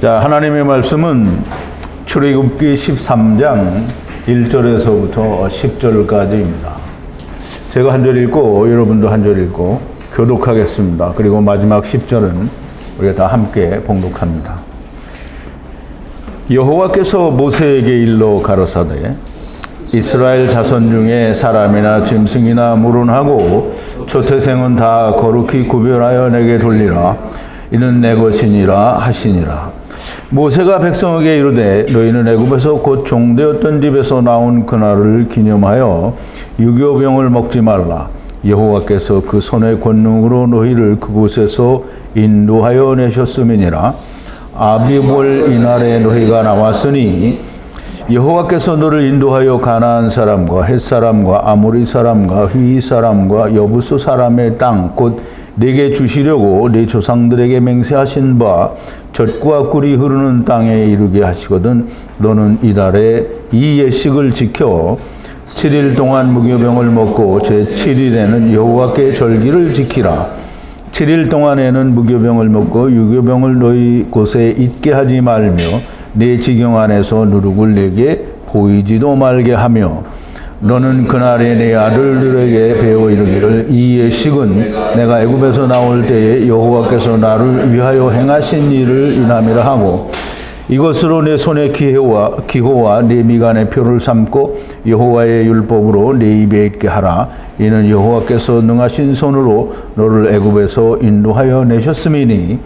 자, 하나님의 말씀은 출애굽기 13장 1절에서부터 10절까지입니다. 제가 한 절 읽고 여러분도 한 절 읽고 교독하겠습니다. 그리고 마지막 10절은 우리가 다 함께 봉독합니다. 여호와께서 모세에게 일러 가라사대 이스라엘 자손 중에 사람이나 짐승이나 물론하고 초태생은 다 거룩히 구별하여 내게 돌리라. 이는 내 것이니라 하시니라. 모세가 백성에게 이르되 너희는 애굽에서 곧 종되었던 집에서 나온 그날을 기념하여 유교병을 먹지 말라. 여호와께서 그 손의 권능으로 너희를 그곳에서 인도하여 내셨음이니라. 아비볼 이날에 너희가 나왔으니 여호와께서 너를 인도하여 가나안 사람과 헷 사람과 아모리 사람과 휘 사람과 여부스 사람의 땅 곧 네게 주시려고 네 조상들에게 맹세하신 바 젖과 꿀이 흐르는 땅에 이르게 하시거든. 너는 이달에 이 예식을 지켜 7일 동안 무교병을 먹고 제7일에는 여호와께 절기를 지키라. 7일 동안에는 무교병을 먹고 유교병을 너희 곳에 있게 하지 말며 네 지경 안에서 누룩을 내게 보이지도 말게 하며 너는 그날에 내 아들들에게 배워 이르기를 이 예식은 내가 애굽에서 나올 때에 여호와께서 나를 위하여 행하신 일을 인함이라 하고 이것으로 내 손의 기호와 내 미간의 표를 삼고 여호와의 율법으로 내 입에 있게 하라. 이는 여호와께서 능하신 손으로 너를 애굽에서 인도하여 내셨음이니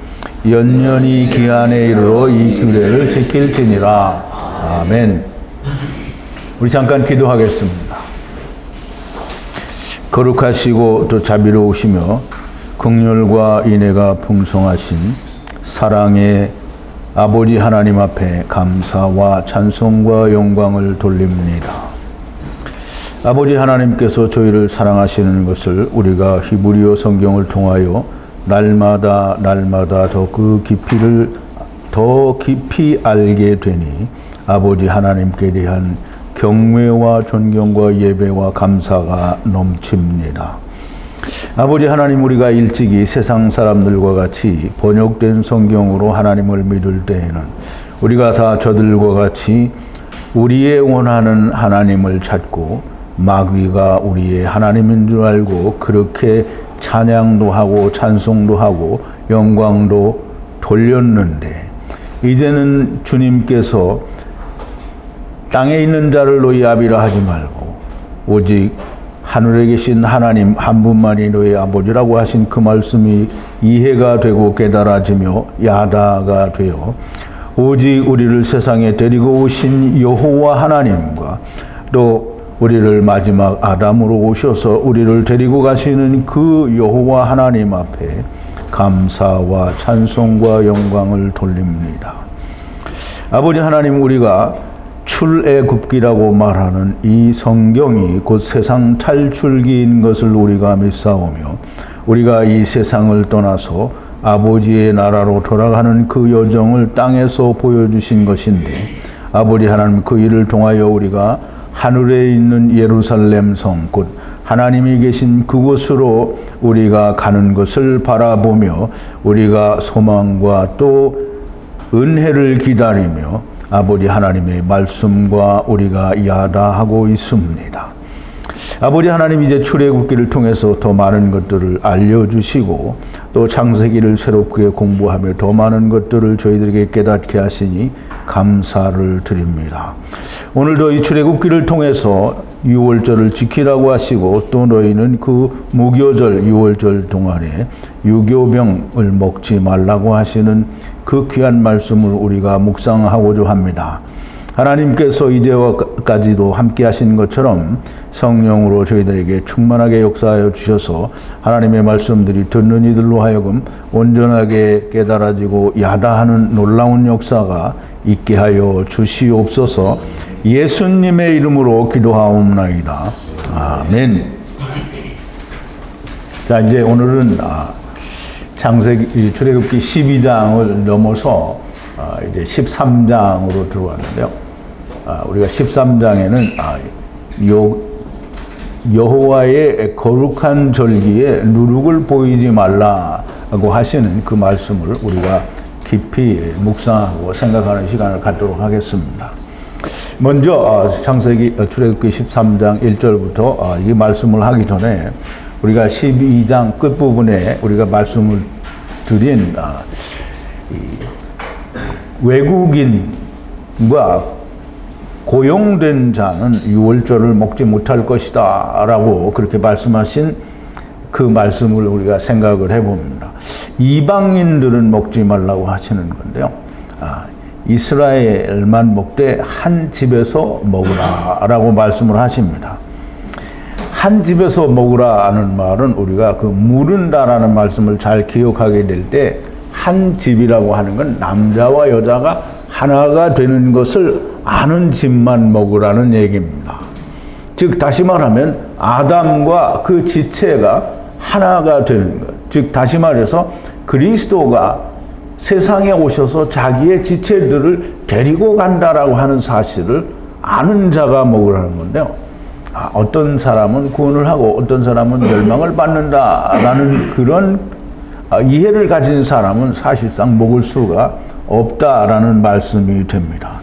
연년이 기한에 이르러 이 규례를 지킬지니라. 아멘. 우리 잠깐 기도하겠습니다. 거룩하시고 또 자비로우시며 긍휼과 인애가 풍성하신 사랑의 아버지 하나님 앞에 감사와 찬송과 영광을 돌립니다. 아버지 하나님께서 저희를 사랑하시는 것을 우리가 히브리어 성경을 통하여 날마다 더 깊이 알게 되니 아버지 하나님께 대한 경외와 존경과 예배와 감사가 넘칩니다. 아버지 하나님, 우리가 일찍이 세상 사람들과 같이 번역된 성경으로 하나님을 믿을 때에는 우리가 다 저들과 같이 우리의 원하는 하나님을 찾고 마귀가 우리의 하나님인 줄 알고 그렇게 찬양도 하고 찬송도 하고 영광도 돌렸는데 이제는 주님께서 땅에 있는 자를 너희 아비라 하지 말고 오직 하늘에 계신 하나님 한 분만이 너희 아버지라고 하신 그 말씀이 이해가 되고 깨달아지며 야다가 되어 오직 우리를 세상에 데리고 오신 여호와 하나님과 또 우리를 마지막 아담으로 오셔서 우리를 데리고 가시는 그 여호와 하나님 앞에 감사와 찬송과 영광을 돌립니다. 아버지 하나님, 우리가 출애굽기라고 말하는 이 성경이 곧 세상 탈출기인 것을 우리가 믿사오며 우리가 이 세상을 떠나서 아버지의 나라로 돌아가는 그 여정을 땅에서 보여주신 것인데 아버지 하나님, 그 일을 통하여 우리가 하늘에 있는 예루살렘 성 곧 하나님이 계신 그곳으로 우리가 가는 것을 바라보며 우리가 소망과 또 은혜를 기다리며 아버지 하나님의 말씀과 우리가 야다하고 있습니다. 아버지 하나님, 이제 출애굽기를 통해서 더 많은 것들을 알려주시고 또 창세기를 새롭게 공부하며 더 많은 것들을 저희들에게 깨닫게 하시니 감사를 드립니다. 오늘도 이 출애굽기를 통해서 유월절을 지키라고 하시고 또 너희는 그 무교절 유월절 동안에 유교병을 먹지 말라고 하시는 그 귀한 말씀을 우리가 묵상하고자 합니다. 하나님께서 이제까지도 함께 하신 것처럼 성령으로 저희들에게 충만하게 역사하여 주셔서 하나님의 말씀들이 듣는 이들로 하여금 온전하게 깨달아지고 야다하는 놀라운 역사가 있게 하여 주시옵소서. 예수님의 이름으로 기도하옵나이다. 아멘. 자, 이제 오늘은 창세기 출애굽기 12장을 넘어서 이제 13장으로 들어왔는데요. 우리가 13장에는 여호와의 거룩한 절기에 누룩을 보이지 말라고 하시는 그 말씀을 우리가 깊이 묵상하고 생각하는 시간을 갖도록 하겠습니다. 먼저 창세기 출애굽기 13장 1절부터 이 말씀을 하기 전에 우리가 12장 끝부분에 우리가 말씀을 드린 외국인과 고용된 자는 유월절을 먹지 못할 것이다 라고 그렇게 말씀하신 그 말씀을 우리가 생각을 해봅니다. 이방인들은 먹지 말라고 하시는 건데요. 이스라엘만 먹되 한 집에서 먹으라 라고 말씀을 하십니다. 한 집에서 먹으라 하는 말은 우리가 그 물은다라는 말씀을 잘 기억하게 될 때 한 집이라고 하는 건 남자와 여자가 하나가 되는 것을 아는 집만 먹으라는 얘기입니다. 즉 다시 말하면 아담과 그 지체가 하나가 되는 것. 즉 다시 말해서 그리스도가 세상에 오셔서 자기의 지체들을 데리고 간다라고 하는 사실을 아는 자가 먹으라는 건데요. 어떤 사람은 구원을 하고 어떤 사람은 멸망을 받는다라는 그런 이해를 가진 사람은 사실상 먹을 수가 없다라는 말씀이 됩니다.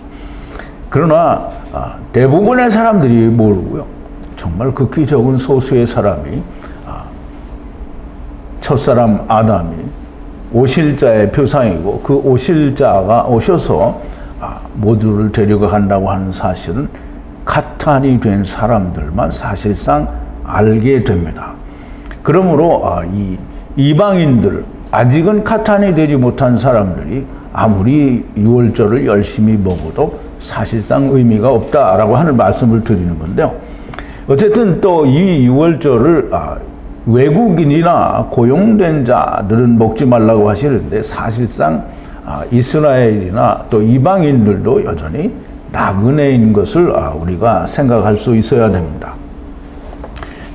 그러나 대부분의 사람들이 모르고요. 정말 극히 적은 소수의 사람이 첫사람 아담이 오실자의 표상이고 그 오실자가 오셔서 모두를 데려간다고 하는 사실은 카탄이 된 사람들만 사실상 알게 됩니다. 그러므로 이 이방인들, 아직은 카탄이 되지 못한 사람들이 아무리 유월절을 열심히 먹어도 사실상 의미가 없다라고 하는 말씀을 드리는 건데요. 어쨌든 또 이 유월절을 외국인이나 고용된 자들은 먹지 말라고 하시는데 사실상 이스라엘이나 또 이방인들도 여전히 나그네인 것을 우리가 생각할 수 있어야 됩니다.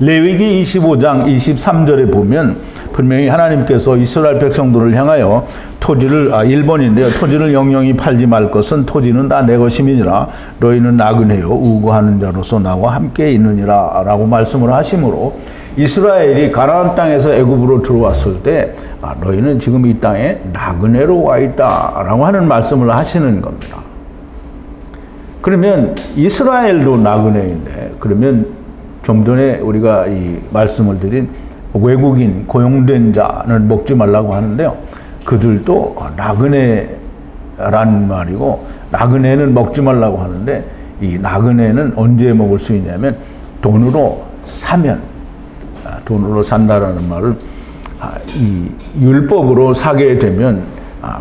레위기 25장 23절에 보면 분명히 하나님께서 이스라엘 백성들을 향하여 토지를 1번인데요. 토지를 영영히 팔지 말 것은 토지는 다 내 것임이니라. 너희는 나그네요 우고하는 자로서 나와 함께 있느니라 라고 말씀을 하시므로 이스라엘이 가나안 땅에서 애굽으로 들어왔을 때 너희는 지금 이 땅에 나그네로 와 있다라고 하는 말씀을 하시는 겁니다. 그러면 이스라엘도 나그네인데 그러면 좀 전에 우리가 이 말씀을 드린 외국인 고용된 자는 먹지 말라고 하는데요. 그들도 나그네란 말이고 나그네는 먹지 말라고 하는데 이 나그네는 언제 먹을 수 있냐면 돈으로 사면 돈으로 산다라는 말은 이 율법으로 사게 되면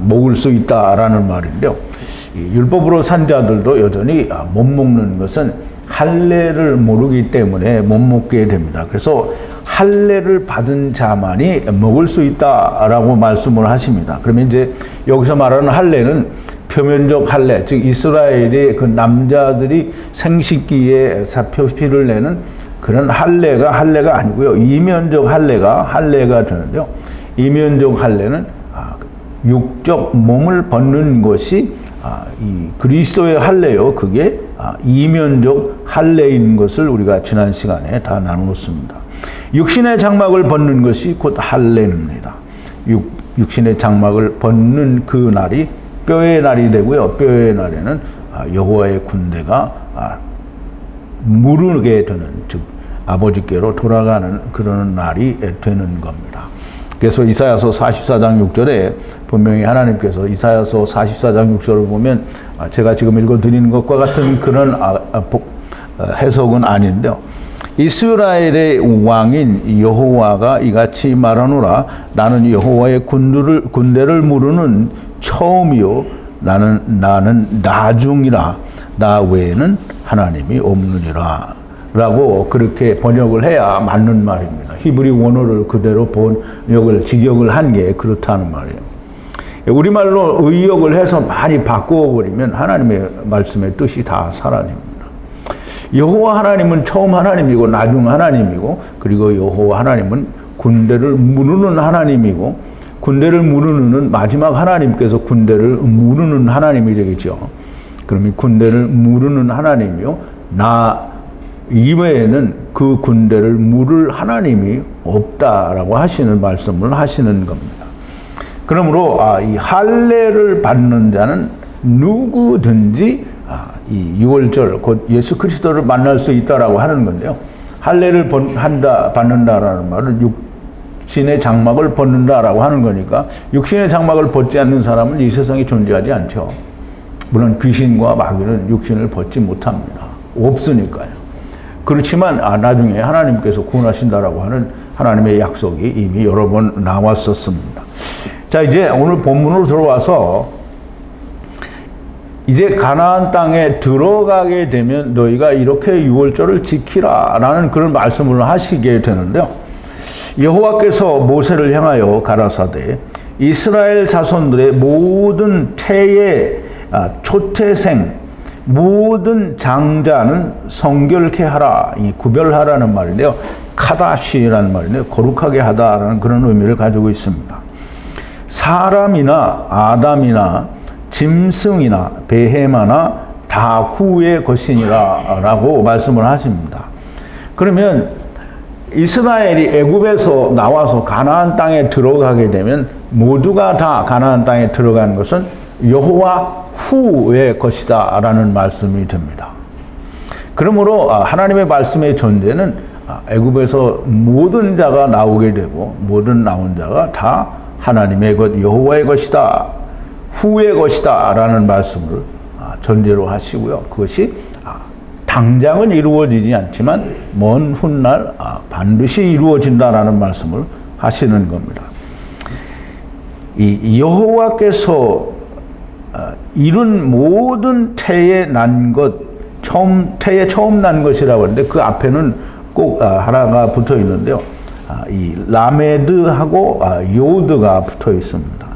먹을 수 있다라는 말인데요. 이 율법으로 산 자들도 여전히 못 먹는 것은 할례를 모르기 때문에 못 먹게 됩니다. 그래서 할례를 받은 자만이 먹을 수 있다라고 말씀을 하십니다. 그러면 이제 여기서 말하는 할례는 표면적 할례, 즉 이스라엘의 그 남자들이 생식기에 피를 내는 그런 할례가 아니고요. 이면적 할례가 되는데요. 이면적 할례는 육적 몸을 벗는 것이 이 그리스도의 할례요. 그게 이면적 할례인 것을 우리가 지난 시간에 다 나누었습니다. 육신의 장막을 벗는 것이 곧 할례입니다. 육신의 장막을 벗는 그 날이 뼈의 날이 되고요. 뼈의 날에는 여호와의 군대가 무르게 되는, 즉 아버지께로 돌아가는 그런 날이 되는 겁니다. 그래서 이사야서 44장 6절에 분명히 하나님께서 이사야서 44장 6절을 보면 제가 지금 읽어드리는 것과 같은 그런 해석은 아닌데요. 이스라엘의 왕인 여호와가 이같이 말하노라. 나는 여호와의 군대를 무르는 처음이요 나는 나중이라. 나 외에는 하나님이 없느니라 라고 그렇게 번역을 해야 맞는 말입니다. 히브리 원어를 그대로 번역을 직역을 한 게 그렇다는 말이에요. 우리말로 의역을 해서 많이 바꾸어 버리면 하나님의 말씀의 뜻이 다 사라집니다. 여호와 하나님은 처음 하나님이고 나중 하나님이고, 그리고 여호와 하나님은 군대를 무르는 하나님이고, 군대를 무르는 마지막 하나님께서 군대를 무르는 하나님이 되겠죠. 그러면 군대를 무르는 하나님이요, 나 이외에는 그 군대를 무를 하나님이 없다라고 하시는 말씀을 하시는 겁니다. 그러므로 이 할례를 받는 자는 누구든지 이 유월절 곧 예수 그리스도를 만날 수 있다라고 하는 건데요. 할례를 받는다라는 말은 육신의 장막을 벗는다라고 하는 거니까 육신의 장막을 벗지 않는 사람은 이 세상에 존재하지 않죠. 물론 귀신과 마귀는 육신을 벗지 못합니다. 없으니까요. 그렇지만 나중에 하나님께서 구원하신다라고 하는 하나님의 약속이 이미 여러 번 나왔었습니다. 자, 이제 오늘 본문으로 들어와서 이제 가나안 땅에 들어가게 되면 너희가 이렇게 유월절을 지키라라는 그런 말씀을 하시게 되는데요. 여호와께서 모세를 향하여 가라사대 이스라엘 자손들의 모든 태의 초태생 모든 장자는 성결케 하라. 이 구별하라는 말인데요. 카다시라는 말인데요. 거룩하게 하다라는 그런 의미를 가지고 있습니다. 사람이나 아담이나 짐승이나 베헤마나 다 후의 것이니라 라고 말씀을 하십니다. 그러면 이스라엘이 애굽에서 나와서 가나안 땅에 들어가게 되면 모두가 다 가나안 땅에 들어가는 것은 여호와 후의 것이다 라는 말씀이 됩니다. 그러므로 하나님의 말씀의 전제는 애굽에서 모든 자가 나오게 되고 모든 나온 자가 다 하나님의 것 여호와의 것이다 후의 것이다 라는 말씀을 전제로 하시고요. 그것이 당장은 이루어지지 않지만 먼 훗날 반드시 이루어진다라는 말씀을 하시는 겁니다. 이 여호와께서 이룬 모든 태에 난 것, 태에 처음 난 것이라고 하는데 그 앞에는 꼭 하나가 붙어 있는데요. 이 라메드하고 요드가 붙어 있습니다.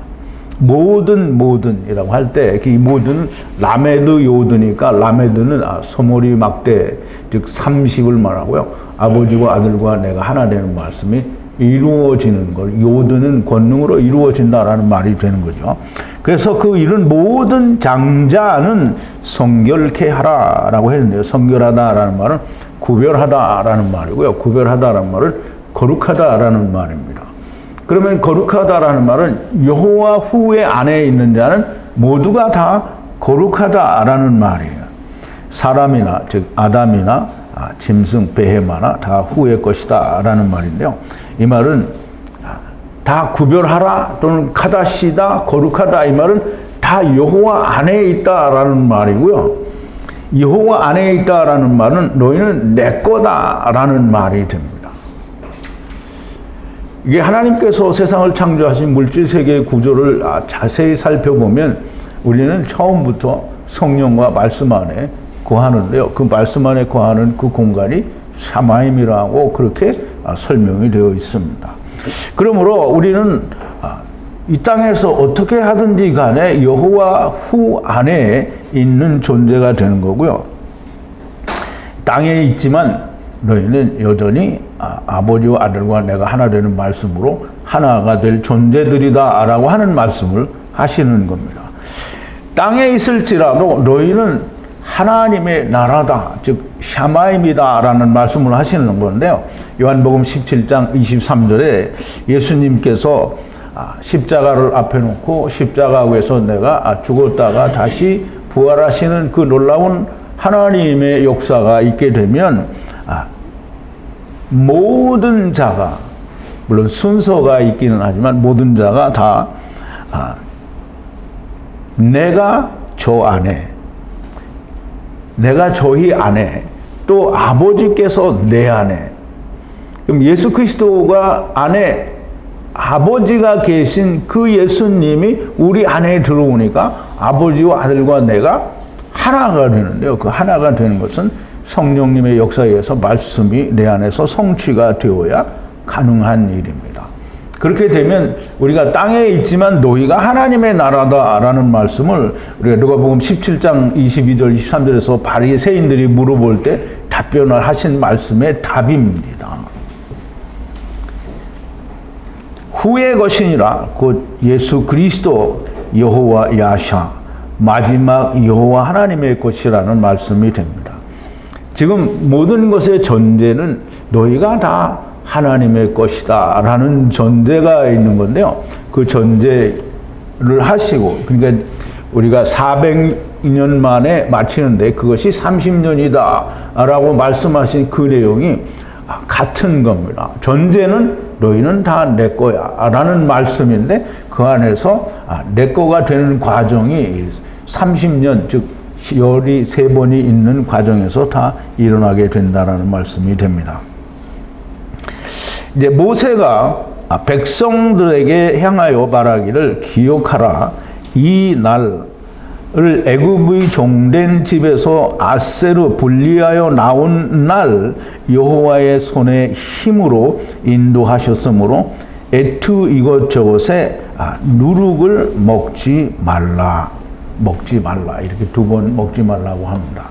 모든이라고 할 때 이 모든은 라메드 요드니까 라메드는 소머리 막대 즉 30을 말하고요. 아버지와 아들과 내가 하나 되는 말씀이 이루어지는 걸 요드는 권능으로 이루어진다라는 말이 되는 거죠. 그래서 그 이런 모든 장자는 성결케 하라라고 했는데요. 성결하다라는 말은 구별하다라는 말이고요. 구별하다라는 말은 거룩하다라는 말입니다. 그러면 거룩하다라는 말은 여호와 후의 안에 있는 자는 모두가 다 거룩하다라는 말이에요. 사람이나 즉 아담이나 짐승 베헤마나 다 후의 것이다라는 말인데요. 이 말은 다 구별하라 또는 카다시다 거룩하다 이 말은 다 여호와 안에 있다라는 말이고요. 여호와 안에 있다라는 말은 너희는 내 거다라는 말이 됩니다. 이게 하나님께서 세상을 창조하신 물질 세계의 구조를 자세히 살펴보면 우리는 처음부터 성령과 말씀 안에 거하는데요. 그 말씀 안에 거하는 그 공간이 샤마임이라고 그렇게 설명이 되어 있습니다. 그러므로 우리는 이 땅에서 어떻게 하든지 간에 여호와 후 안에 있는 존재가 되는 거고요. 땅에 있지만 너희는 여전히 아버지와 아들과 내가 하나 되는 말씀으로 하나가 될 존재들이다 라고 하는 말씀을 하시는 겁니다. 땅에 있을지라도 너희는 하나님의 나라다, 즉 샤마임이다 라는 말씀을 하시는 건데요. 요한복음 17장 23절에 예수님께서 십자가를 앞에 놓고 십자가 위에서 내가 죽었다가 다시 부활하시는 그 놀라운 하나님의 역사가 있게 되면 모든 자가 물론 순서가 있기는 하지만 모든 자가 다 내가 저 안에 내가 저희 안에 또 아버지께서 내 안에 그럼 예수 그리스도가 안에 아버지가 계신 그 예수님이 우리 안에 들어오니까 아버지와 아들과 내가 하나가 되는데요. 그 하나가 되는 것은 성령님의 역사에 의해서 말씀이 내 안에서 성취가 되어야 가능한 일입니다. 그렇게 되면 우리가 땅에 있지만 너희가 하나님의 나라다라는 말씀을 우리가 누가복음 17장 22절 23절에서 바리새인들이 물어볼 때 답변을 하신 말씀의 답입니다. 후의 것이니라 곧 예수 그리스도 여호와 야샤 마지막 여호와 하나님의 것이라는 말씀이 됩니다. 지금 모든 것의 전제는 너희가 다 하나님의 것이다 라는 전제가 있는 건데요. 그 전제를 하시고, 그러니까 우리가 400년 만에 마치는데 그것이 30년이다 라고 말씀하신 그 내용이 같은 겁니다. 전제는 너희는 다 내 거야 라는 말씀인데, 그 안에서 내 거가 되는 과정이 30년, 즉 열이 3번이 있는 과정에서 다 일어나게 된다라는 말씀이 됩니다. 이제 모세가 백성들에게 향하여 말하기를, 기억하라, 이 날을 애굽의 종된 집에서 아세르 분리하여 나온 날 여호와의 손에 힘으로 인도하셨으므로 에트 이것저것에 누룩을 먹지 말라 이렇게 2번 먹지 말라고 합니다.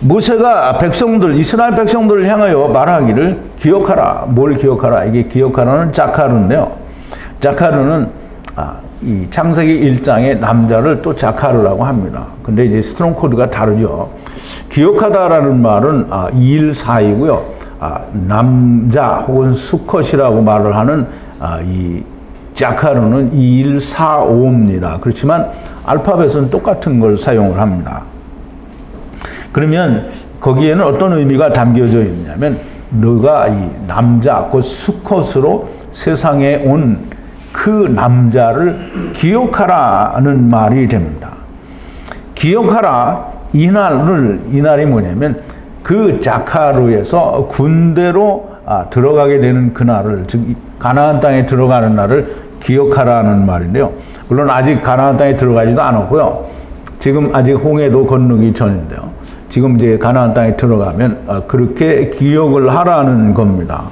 모세가 이스라엘 백성들을 향하여 말하기를, 기억하라. 뭘 기억하라? 이게 기억하라는 자카르인데요. 자카르는 이 창세기 1장의 남자를 또 자카르라고 합니다. 근데 이제 스트롱 코드가 다르죠. 기억하다라는 말은 214이고요. 남자 혹은 수컷이라고 말을 하는 이 자카르는 2145입니다. 그렇지만 알파벳은 똑같은 걸 사용을 합니다. 그러면 거기에는 어떤 의미가 담겨져 있냐면, 너가 이 남자, 그 수컷으로 세상에 온 그 남자를 기억하라는 말이 됩니다. 기억하라, 이 날이 뭐냐면 그 자카르에서 군대로 들어가게 되는 그날을, 즉 가나안 땅에 들어가는 날을 기억하라는 말인데요. 물론 아직 가나안 땅에 들어가지도 않았고요. 지금 아직 홍해도 건너기 전인데요. 지금 이제 가나안 땅에 들어가면 그렇게 기억을 하라는 겁니다.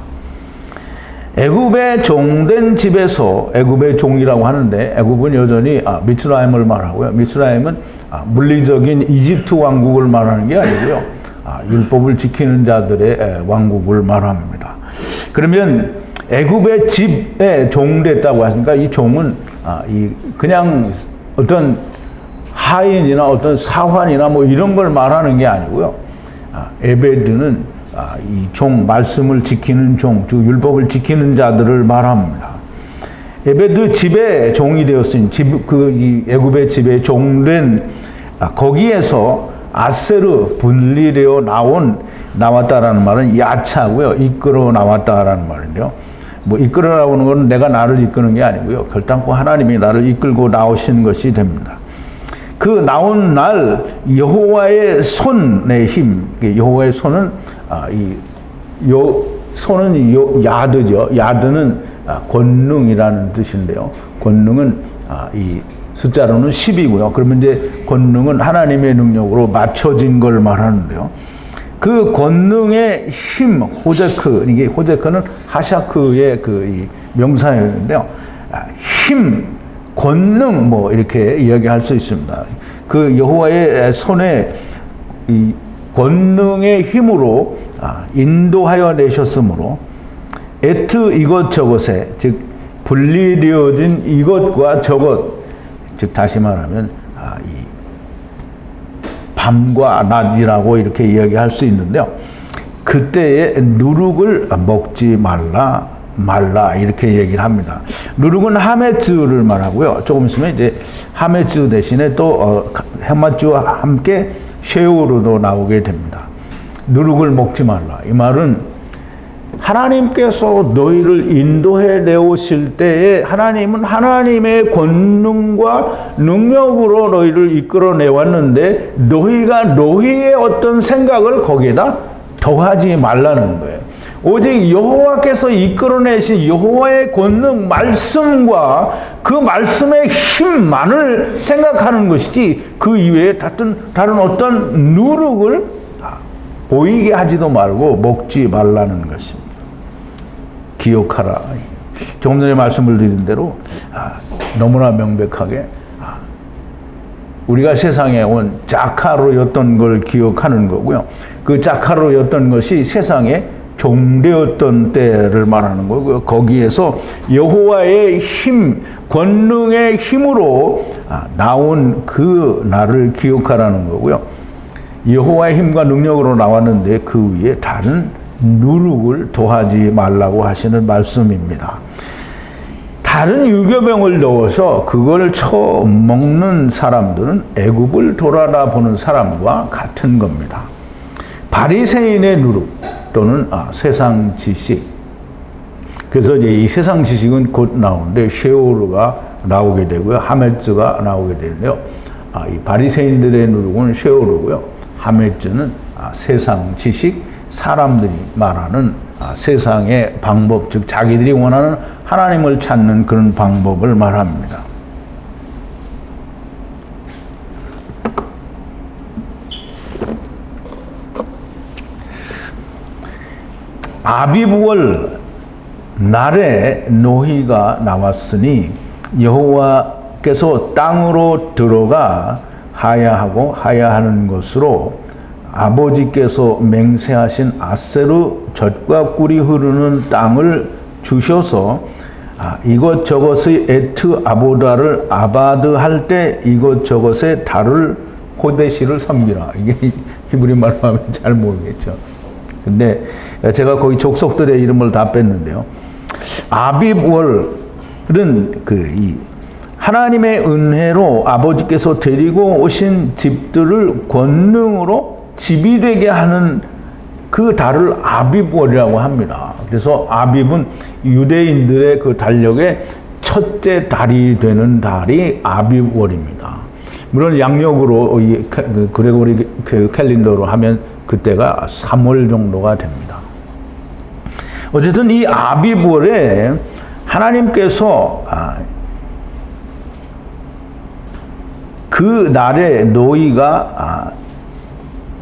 애굽의 종된 집에서, 애굽의 종이라고 하는데 애굽은 여전히 미스라임을 말하고요. 미스라임은 물리적인 이집트 왕국을 말하는 게 아니고요. 율법을 지키는 자들의 왕국을 말합니다. 그러면 애굽의 집에 종됐다고 하니까 이 종은 그냥 어떤 하인이나 어떤 사환이나 뭐 이런 걸 말하는 게 아니고요. 에베드는 이 종, 말씀을 지키는 종, 즉 율법을 지키는 자들을 말합니다. 에베드 집에 종이 되었으니 이 애굽의 집에 종된 거기에서 아세르 분리되어 나왔다라는 말은 야차고요. 이끌어 나왔다라는 말인데요. 뭐 이끌어 나오는 건 내가 나를 이끄는 게 아니고요. 결단코 하나님이 나를 이끌고 나오신 것이 됩니다. 그 나온 날 여호와의 손의 힘, 여호와의 손은 손은 야드죠. 야드는 권능이라는 뜻인데요. 권능은 이 숫자로는 10이고요. 그러면 이제 권능은 하나님의 능력으로 맞춰진 걸 말하는데요. 그 권능의 힘, 호제크, 이게 호제크는 하샤크의 이 명사였는데요. 힘, 권능 뭐 이렇게 이야기할 수 있습니다. 그 여호와의 손에 이 권능의 힘으로 인도하여 내셨으므로 에트 이것저것에, 즉 분리되어진 이것과 저것, 즉 다시 말하면 이 밤과 낮이라고 이렇게 이야기할 수 있는데요. 그때에 누룩을 먹지 말라 이렇게 얘기를 합니다. 누룩은 하메츠를 말하고요. 조금 있으면 이제 하메츠 대신에 또 하메츠와 함께 쉐우르도 나오게 됩니다. 누룩을 먹지 말라. 이 말은 하나님께서 너희를 인도해 내오실 때에 하나님은 하나님의 권능과 능력으로 너희를 이끌어 내왔는데 너희가 너희의 어떤 생각을 거기에다 더하지 말라는 거예요. 오직 여호와께서 이끌어내신 여호와의 권능, 말씀과 그 말씀의 힘만을 생각하는 것이지 그 이외에 다른 어떤 누룩을 보이게 하지도 말고 먹지 말라는 것입니다. 기억하라. 조금 전에 말씀을 드린 대로 너무나 명백하게 우리가 세상에 온 자카로였던 걸 기억하는 거고요. 그 자카로였던 것이 세상에 종되었던 때를 말하는 거고요. 거기에서 여호와의 힘, 권능의 힘으로 나온 그 날을 기억하라는 거고요. 여호와의 힘과 능력으로 나왔는데 그 위에 다른 누룩을 도하지 말라고 하시는 말씀입니다. 다른 유교병을 넣어서 그걸 처먹는 사람들은 애굽을 돌아다보는 사람과 같은 겁니다. 바리새인의 누룩 또는 세상 지식. 그래서 이제 이 세상 지식은 곧 나오는데 쉐오르가 나오게 되고요, 하메츠가 나오게 되는데요. 이 바리새인들의 누룩은 쉐오르고요, 하메츠는 세상 지식, 사람들이 말하는 세상의 방법, 즉 자기들이 원하는 하나님을 찾는 그런 방법을 말합니다. 아비브월 날에 노희가 나왔으니 여호와께서 땅으로 들어가 하야하고 하야하는 것으로 아버지께서 맹세하신 아세르 젖과 꿀이 흐르는 땅을 주셔서 이것저것의 에트 아보다를 아바드 할 때 이것저것의 달을 호데시를 섬기라. 이게 히브리 말로 하면 잘 모르겠죠. 근데 제가 거기 족속들의 이름을 다 뺐는데요. 아비브월은 이 하나님의 은혜로 아버지께서 데리고 오신 집들을 권능으로 집이 되게 하는 그 달을 아비브월이라고 합니다. 그래서 아비브는 유대인들의 그 달력의 첫째 달이 되는 달이 아비브월입니다. 물론 양력으로 이 그레고리 캘린더로 하면 그때가 3월 정도가 됩니다. 어쨌든 이 아비브월에 하나님께서 그 날에 노이가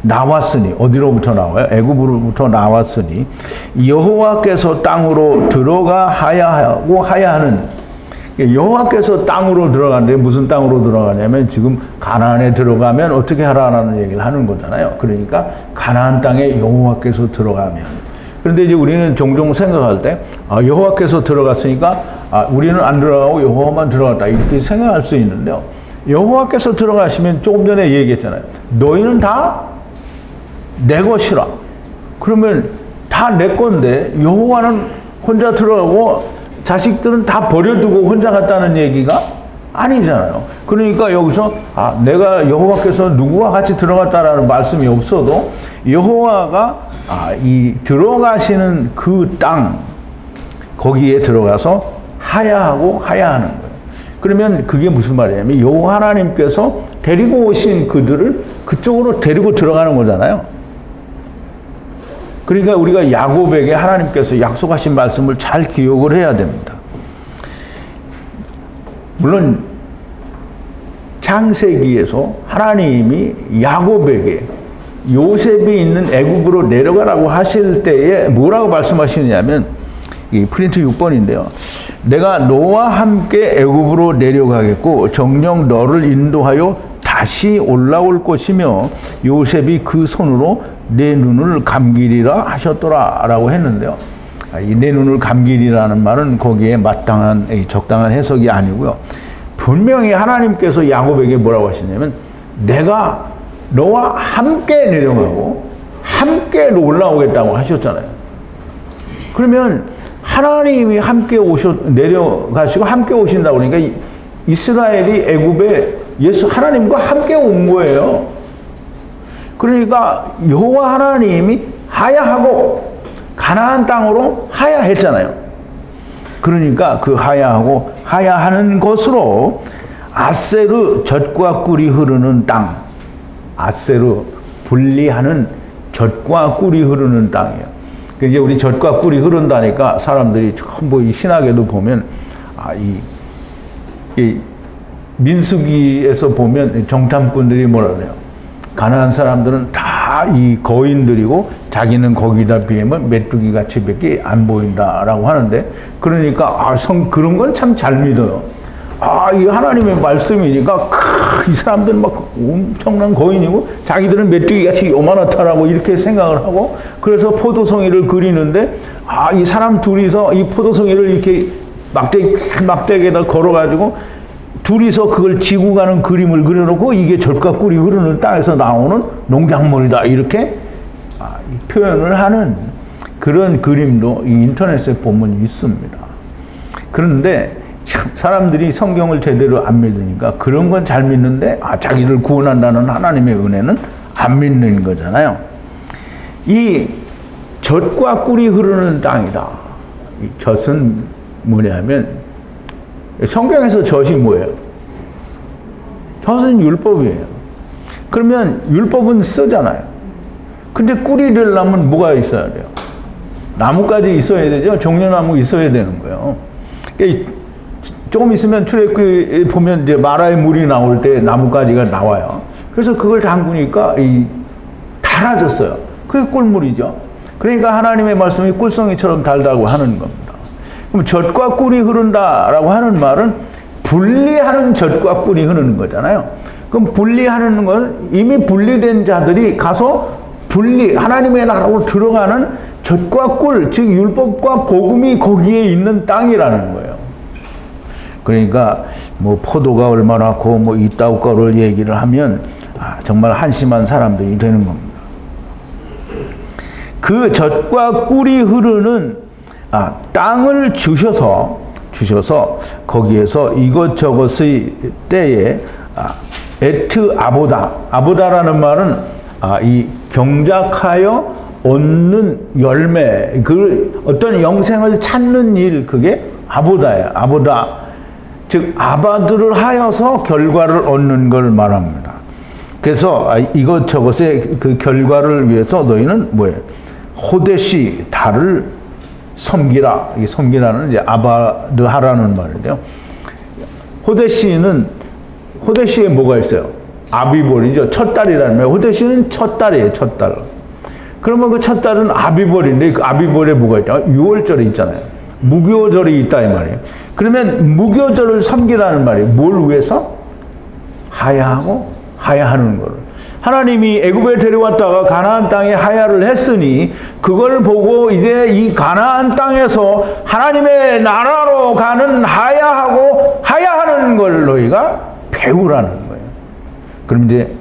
나왔으니, 어디로부터 나와요? 애굽으로부터 나왔으니 여호와께서 땅으로 들어가 하야하고 하야하는, 여호와께서 땅으로 들어가는데 무슨 땅으로 들어가냐면 지금 가나안에 들어가면 어떻게 하라는 얘기를 하는 거잖아요. 그러니까 가나안 땅에 여호와께서 들어가면, 그런데 이제 우리는 종종 생각할 때 여호와께서 들어갔으니까 우리는 안 들어가고 여호와만 들어갔다 이렇게 생각할 수 있는데요. 여호와께서 들어가시면 조금 전에 얘기했잖아요. 너희는 다 내 것이라. 그러면 다 내 건데 여호와는 혼자 들어가고 자식들은 다 버려두고 혼자 갔다는 얘기가 아니잖아요. 그러니까 여기서 내가 여호와께서 누구와 같이 들어갔다라는 말씀이 없어도 여호와가 이 들어가시는 그 땅 거기에 들어가서 하야하고 하야하는 거예요. 그러면 그게 무슨 말이냐면 여호와 하나님께서 데리고 오신 그들을 그쪽으로 데리고 들어가는 거잖아요. 그러니까 우리가 야곱에게 하나님께서 약속하신 말씀을 잘 기억을 해야 됩니다. 물론 창세기에서 하나님이 야곱에게 요셉이 있는 애굽으로 내려가라고 하실 때에 뭐라고 말씀하시느냐면 이 프린트 6번인데요. 내가 너와 함께 애굽으로 내려가겠고 정녕 너를 인도하여 다시 올라올 것이며 요셉이 그 손으로 내 눈을 감기리라 하셨더라 라고 했는데요. 이 내 눈을 감기리라는 말은 거기에 마땅한 적당한 해석이 아니고요. 분명히 하나님께서 야곱에게 뭐라고 하시냐면 내가 너와 함께 내려가고 함께 올라오겠다고 하셨잖아요. 그러면 하나님이 함께 내려가시고 함께 오신다고 그러니까 이스라엘이 애굽에 하나님과 함께 온 거예요. 그러니까 여호와 하나님이 하야하고 가나안 땅으로 하야했잖아요. 그러니까 그 하야하고 하야하는 것으로 아세르 젖과 꿀이 흐르는 땅, 아세르 분리하는 젖과 꿀이 흐르는 땅이에요. 이제 우리 젖과 꿀이 흐른다니까 사람들이 전부 이 신학에도 보면 이 민수기에서 보면 정탐꾼들이 뭐라 그래요? 가나안 사람들은 다 이 거인들이고 자기는 거기다 비하면 메뚜기 같이밖에 안 보인다라고 하는데, 그러니까 그런 건 참 잘 믿어요. 이 하나님의 말씀이니까 이 사람들은 막 엄청난 거인이고 자기들은 메뚜기 같이 요만하다라고 이렇게 생각을 하고, 그래서 포도송이를 그리는데 이 사람 둘이서 이 포도송이를 이렇게 막대기에다 걸어가지고 둘이서 그걸 지고 가는 그림을 그려놓고 이게 젖과 꿀이 흐르는 땅에서 나오는 농작물이다 이렇게 표현을 하는 그런 그림도 이 인터넷에 보면 있습니다. 그런데 사람들이 성경을 제대로 안 믿으니까 그런 건 잘 믿는데 자기를 구원한다는 하나님의 은혜는 안 믿는 거잖아요. 이 젖과 꿀이 흐르는 땅이다. 이 젖은 뭐냐면 성경에서 젖이 뭐예요? 젖은 율법이에요. 그러면 율법은 쓰잖아요. 근데 꿀이 되려면 뭐가 있어야 돼요? 나무까지 있어야 되죠. 종려나무 있어야 되는 거예요. 그러니까 조금 있으면 출애굽기 보면 이제 마라의 물이 나올 때 나무가지가 나와요. 그래서 그걸 담그니까 달아졌어요. 그게 꿀물이죠. 그러니까 하나님의 말씀이 꿀송이처럼 달다고 하는 겁니다. 그럼 젖과 꿀이 흐른다라고 하는 말은 분리하는 젖과 꿀이 흐르는 거잖아요. 그럼 분리하는 건 이미 분리된 자들이 가서 하나님의 나라로 들어가는 젖과 꿀, 즉 율법과 복음이 거기에 있는 땅이라는 거예요. 그러니까 뭐 포도가 얼마나 많고 뭐 이따구 거를 얘기를 하면 정말 한심한 사람들이 되는 겁니다. 그 젖과 꿀이 흐르는 땅을 주셔서 거기에서 이것저것의 때에 에트 아보다라는 말은 이 경작하여 얻는 열매, 그 어떤 영생을 찾는 일, 그게 아보다예요. 아보다. 즉 아바드를 하여서 결과를 얻는 걸 말합니다. 그래서 이것저것의 그 결과를 위해서 너희는 뭐예요? 호데시 달을 섬기라. 이 섬기라는 이제 아바드 하라는 말인데요. 호데시에 뭐가 있어요? 아비볼이죠. 첫 달이라는 말. 호데시는 첫 달이에요. 첫 달. 그러면 그 첫 달은 아비볼인데 그 아비볼에 뭐가 있죠? 6월절이 있잖아요. 무교절이 있다 이 말이에요. 그러면 무교절을 섬기라는 말이에요. 뭘 위해서? 하야하는 거를. 하나님이 애굽에 데려왔다가 가나안 땅에 하야를 했으니 그걸 보고 이제 이 가나안 땅에서 하나님의 나라로 가는 하야하는 걸 너희가 배우라는 거예요. 그럼 이제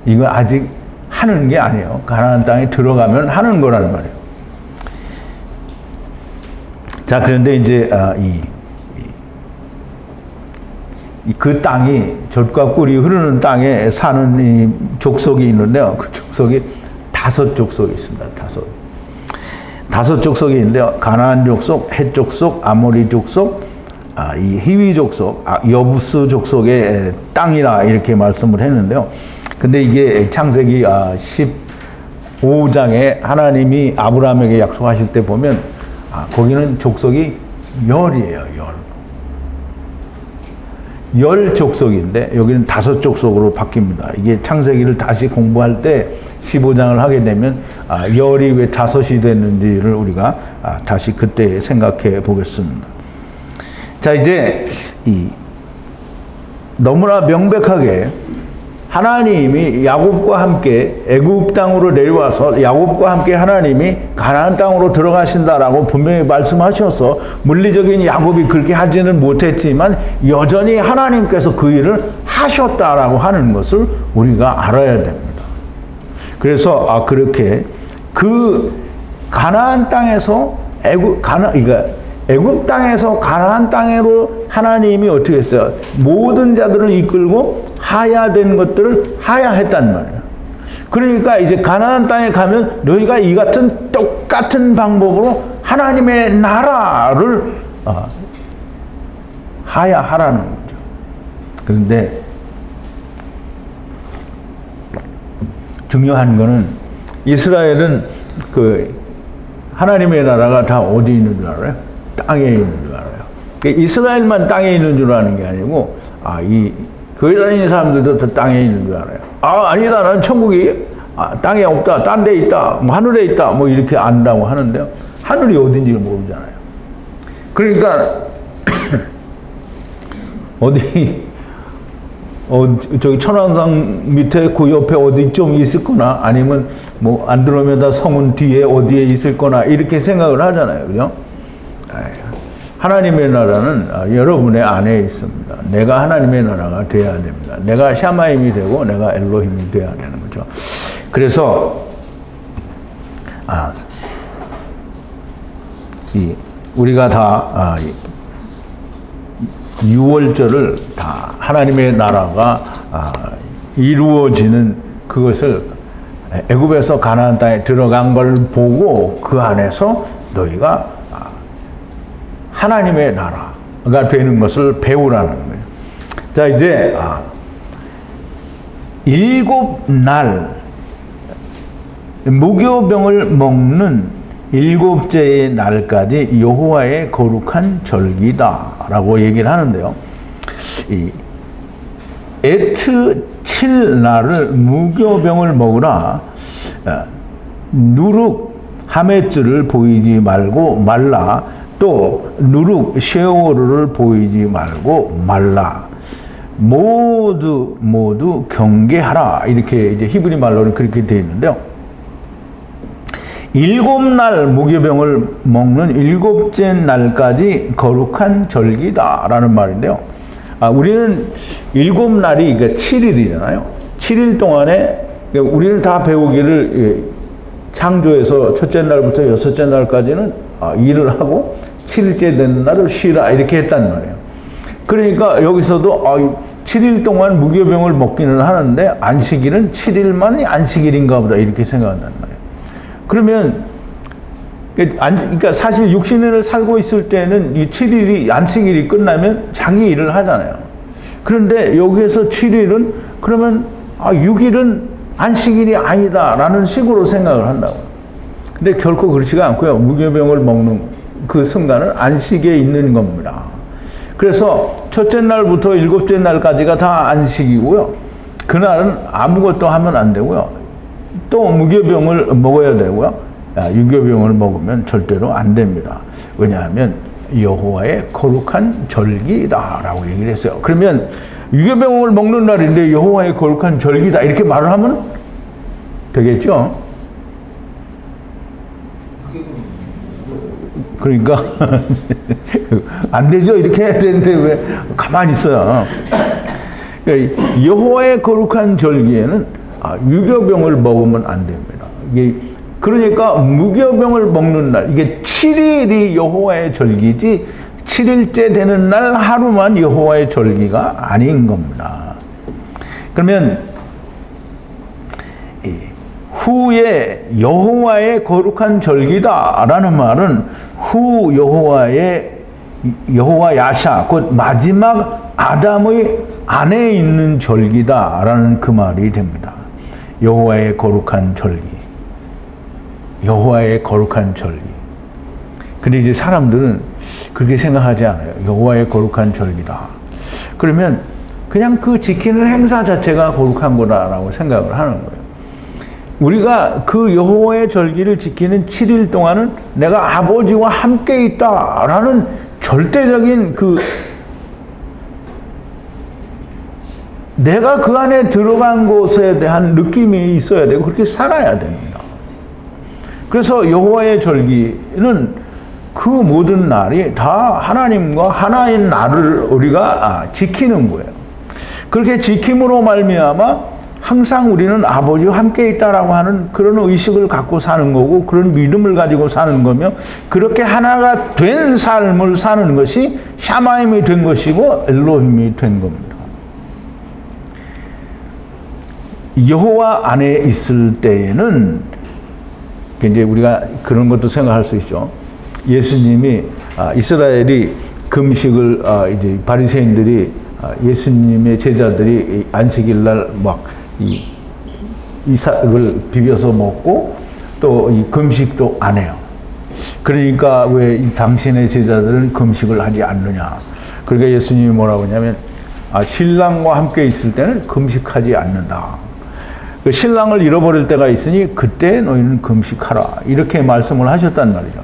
이거 아직 하는 게 아니에요. 가나안 땅에 들어가면 하는 거라는 말이에요. 자, 그런데 이제 그 땅이 젖과 꿀이 흐르는 땅에 사는 이 족속이 있는데요. 그 족속이 5 족속이 있습니다. 5 족속이 있는데요. 가나안 족속, 헷 족속, 아모리 족속, 이 히위 족속, 여부스 족속의 땅이라 이렇게 말씀을 했는데요. 근데 이게 창세기 15장에 하나님이 아브라함에게 약속하실 때 보면 거기는 족속이 열이에요. 열 족속인데 여기는 5 족속으로 바뀝니다. 이게 창세기를 다시 공부할 때 15장을 하게 되면 열이 왜 5이 됐는지를 우리가 다시 그때 생각해 보겠습니다. 자, 이제 너무나 명백하게 하나님이 야곱과 함께 애굽 땅으로 내려와서 야곱과 함께 하나님이 가나안 땅으로 들어가신다라고 분명히 말씀하셔서 물리적인 야곱이 그렇게 하지는 못했지만 여전히 하나님께서 그 일을 하셨다라고 하는 것을 우리가 알아야 됩니다. 그래서 그렇게 그 가나안 땅에서 애굽 땅에서 가나안 땅으로 하나님이 어떻게 했어요? 모든 자들을 이끌고 하야된 것들을 하야했단 말이에요. 그러니까 이제 가나안 땅에 가면 너희가 이 같은 똑같은 방법으로 하나님의 나라를 하야하라는 거죠. 그런데 중요한 거는 이스라엘은 그 하나님의 나라가 다 어디 있는 줄 알아요? 땅에 있는 줄 알아요. 이스라엘만 땅에 있는 줄 아는 게 아니고 이 교회 다니는 사람들도 다 땅에 있는 줄 알아요. 아니다, 나는 천국이 땅에 없다, 딴 데 있다, 뭐 하늘에 있다, 뭐 이렇게 안다고 하는데요. 하늘이 어딘지를 모르잖아요. 그러니까 저기 천왕산 밑에 그 옆에 어디 좀 있을 거나 아니면 뭐 안드로메다 성운 뒤에 어디에 있을 거나 이렇게 생각을 하잖아요. 그죠? 하나님의 나라는 여러분의 안에 있습니다. 내가 하나님의 나라가 돼야 됩니다. 내가 샤마임이 되고 내가 엘로힘이 돼야 되는 거죠. 그래서 우리가 다 유월절을 다 하나님의 나라가 이루어지는 그것을 애굽에서 가나안 땅에 들어간 걸 보고 그 안에서 너희가 하나님의 나라가 되는 것을 배우라는 거예요. 자, 이제 7날 무교병을 먹는 7째의 날까지 여호와의 거룩한 절기다라고 얘기를 하는데요. 에트 7날을 무교병을 먹으라. 누룩 하메츠를 보이지 말고 말라. 또 누룩 쉐오르를 보이지 말고 말라. 모두 경계하라. 이렇게 이제 히브리 말로는 그렇게 되어 있는데요. 7날 무교병을 먹는 7째 날까지 거룩한 절기다라는 말인데요. 우리는 7날이 그러니까 7일이잖아요. 7일 동안에 우리는 다 배우기를 창조에서 첫째 날부터 여섯째 날까지는 일을 하고 7일째 되는 날을 쉬라 이렇게 했단 말이에요. 그러니까 여기서도 7일 동안 무교병을 먹기는 하는데 안식일은 7일만이 안식일인가 보다 이렇게 생각한단 말이에요. 그러면 그러니까 사실 육신을 살고 있을 때는 이 7일이 안식일이 끝나면 자기 일을 하잖아요. 그런데 여기에서 7일은 그러면 6일은 안식일이 아니다라는 식으로 생각을 한다고. 근데 결코 그렇지가 않고요. 무교병을 먹는 그 순간은 안식에 있는 겁니다. 그래서 첫째 날부터 7째 날까지가 다 안식이고요. 그날은 아무것도 하면 안 되고요. 또 무교병을 먹어야 되고요. 유교병을 먹으면 절대로 안 됩니다. 왜냐하면 여호와의 거룩한 절기다라고 얘기를 했어요. 그러면 유교병을 먹는 날인데 여호와의 거룩한 절기다 이렇게 말을 하면 되겠죠? 그러니까 안 되죠. 이렇게 해야 되는데 왜 가만히 있어요. 여호와의 거룩한 절기에는 유교병을 먹으면 안 됩니다. 그러니까 무교병을 먹는 날, 이게 7일이 여호와의 절기지 7일째 되는 날 하루만 여호와의 절기가 아닌 겁니다. 그러면 후에 여호와의 거룩한 절기다라는 말은 후 여호와 야샤 곧 마지막 아담의 안에 있는 절기다라는 그 말이 됩니다. 여호와의 거룩한 절기. 여호와의 거룩한 절기. 근데 이제 사람들은 그렇게 생각하지 않아요. 여호와의 거룩한 절기다. 그러면 그냥 그 지키는 행사 자체가 거룩한 거다라고 생각을 하는 거예요. 우리가 그 여호와의 절기를 지키는 7일 동안은 내가 아버지와 함께 있다라는 절대적인 내가 그 안에 들어간 것에 대한 느낌이 있어야 되고 그렇게 살아야 됩니다. 그래서 여호와의 절기는 그 모든 날이 다 하나님과 하나인 날을 우리가 지키는 거예요. 그렇게 지킴으로 말미암아 항상 우리는 아버지와 함께 있다라고 하는 그런 의식을 갖고 사는 거고 그런 믿음을 가지고 사는 거며 그렇게 하나가 된 삶을 사는 것이 샤마임이 된 것이고 엘로힘이 된 겁니다. 여호와 안에 있을 때에는 이제 우리가 그런 것도 생각할 수 있죠. 예수님이 이스라엘이 금식을 이제 바리새인들이 예수님의 제자들이 안식일 날 막 이삭을 비벼서 먹고 또 이 금식도 안 해요. 그러니까 왜 당신의 제자들은 금식을 하지 않느냐. 그러니까 예수님이 뭐라고 하냐면 신랑과 함께 있을 때는 금식하지 않는다. 신랑을 잃어버릴 때가 있으니 그때 너희는 금식하라. 이렇게 말씀을 하셨단 말이죠.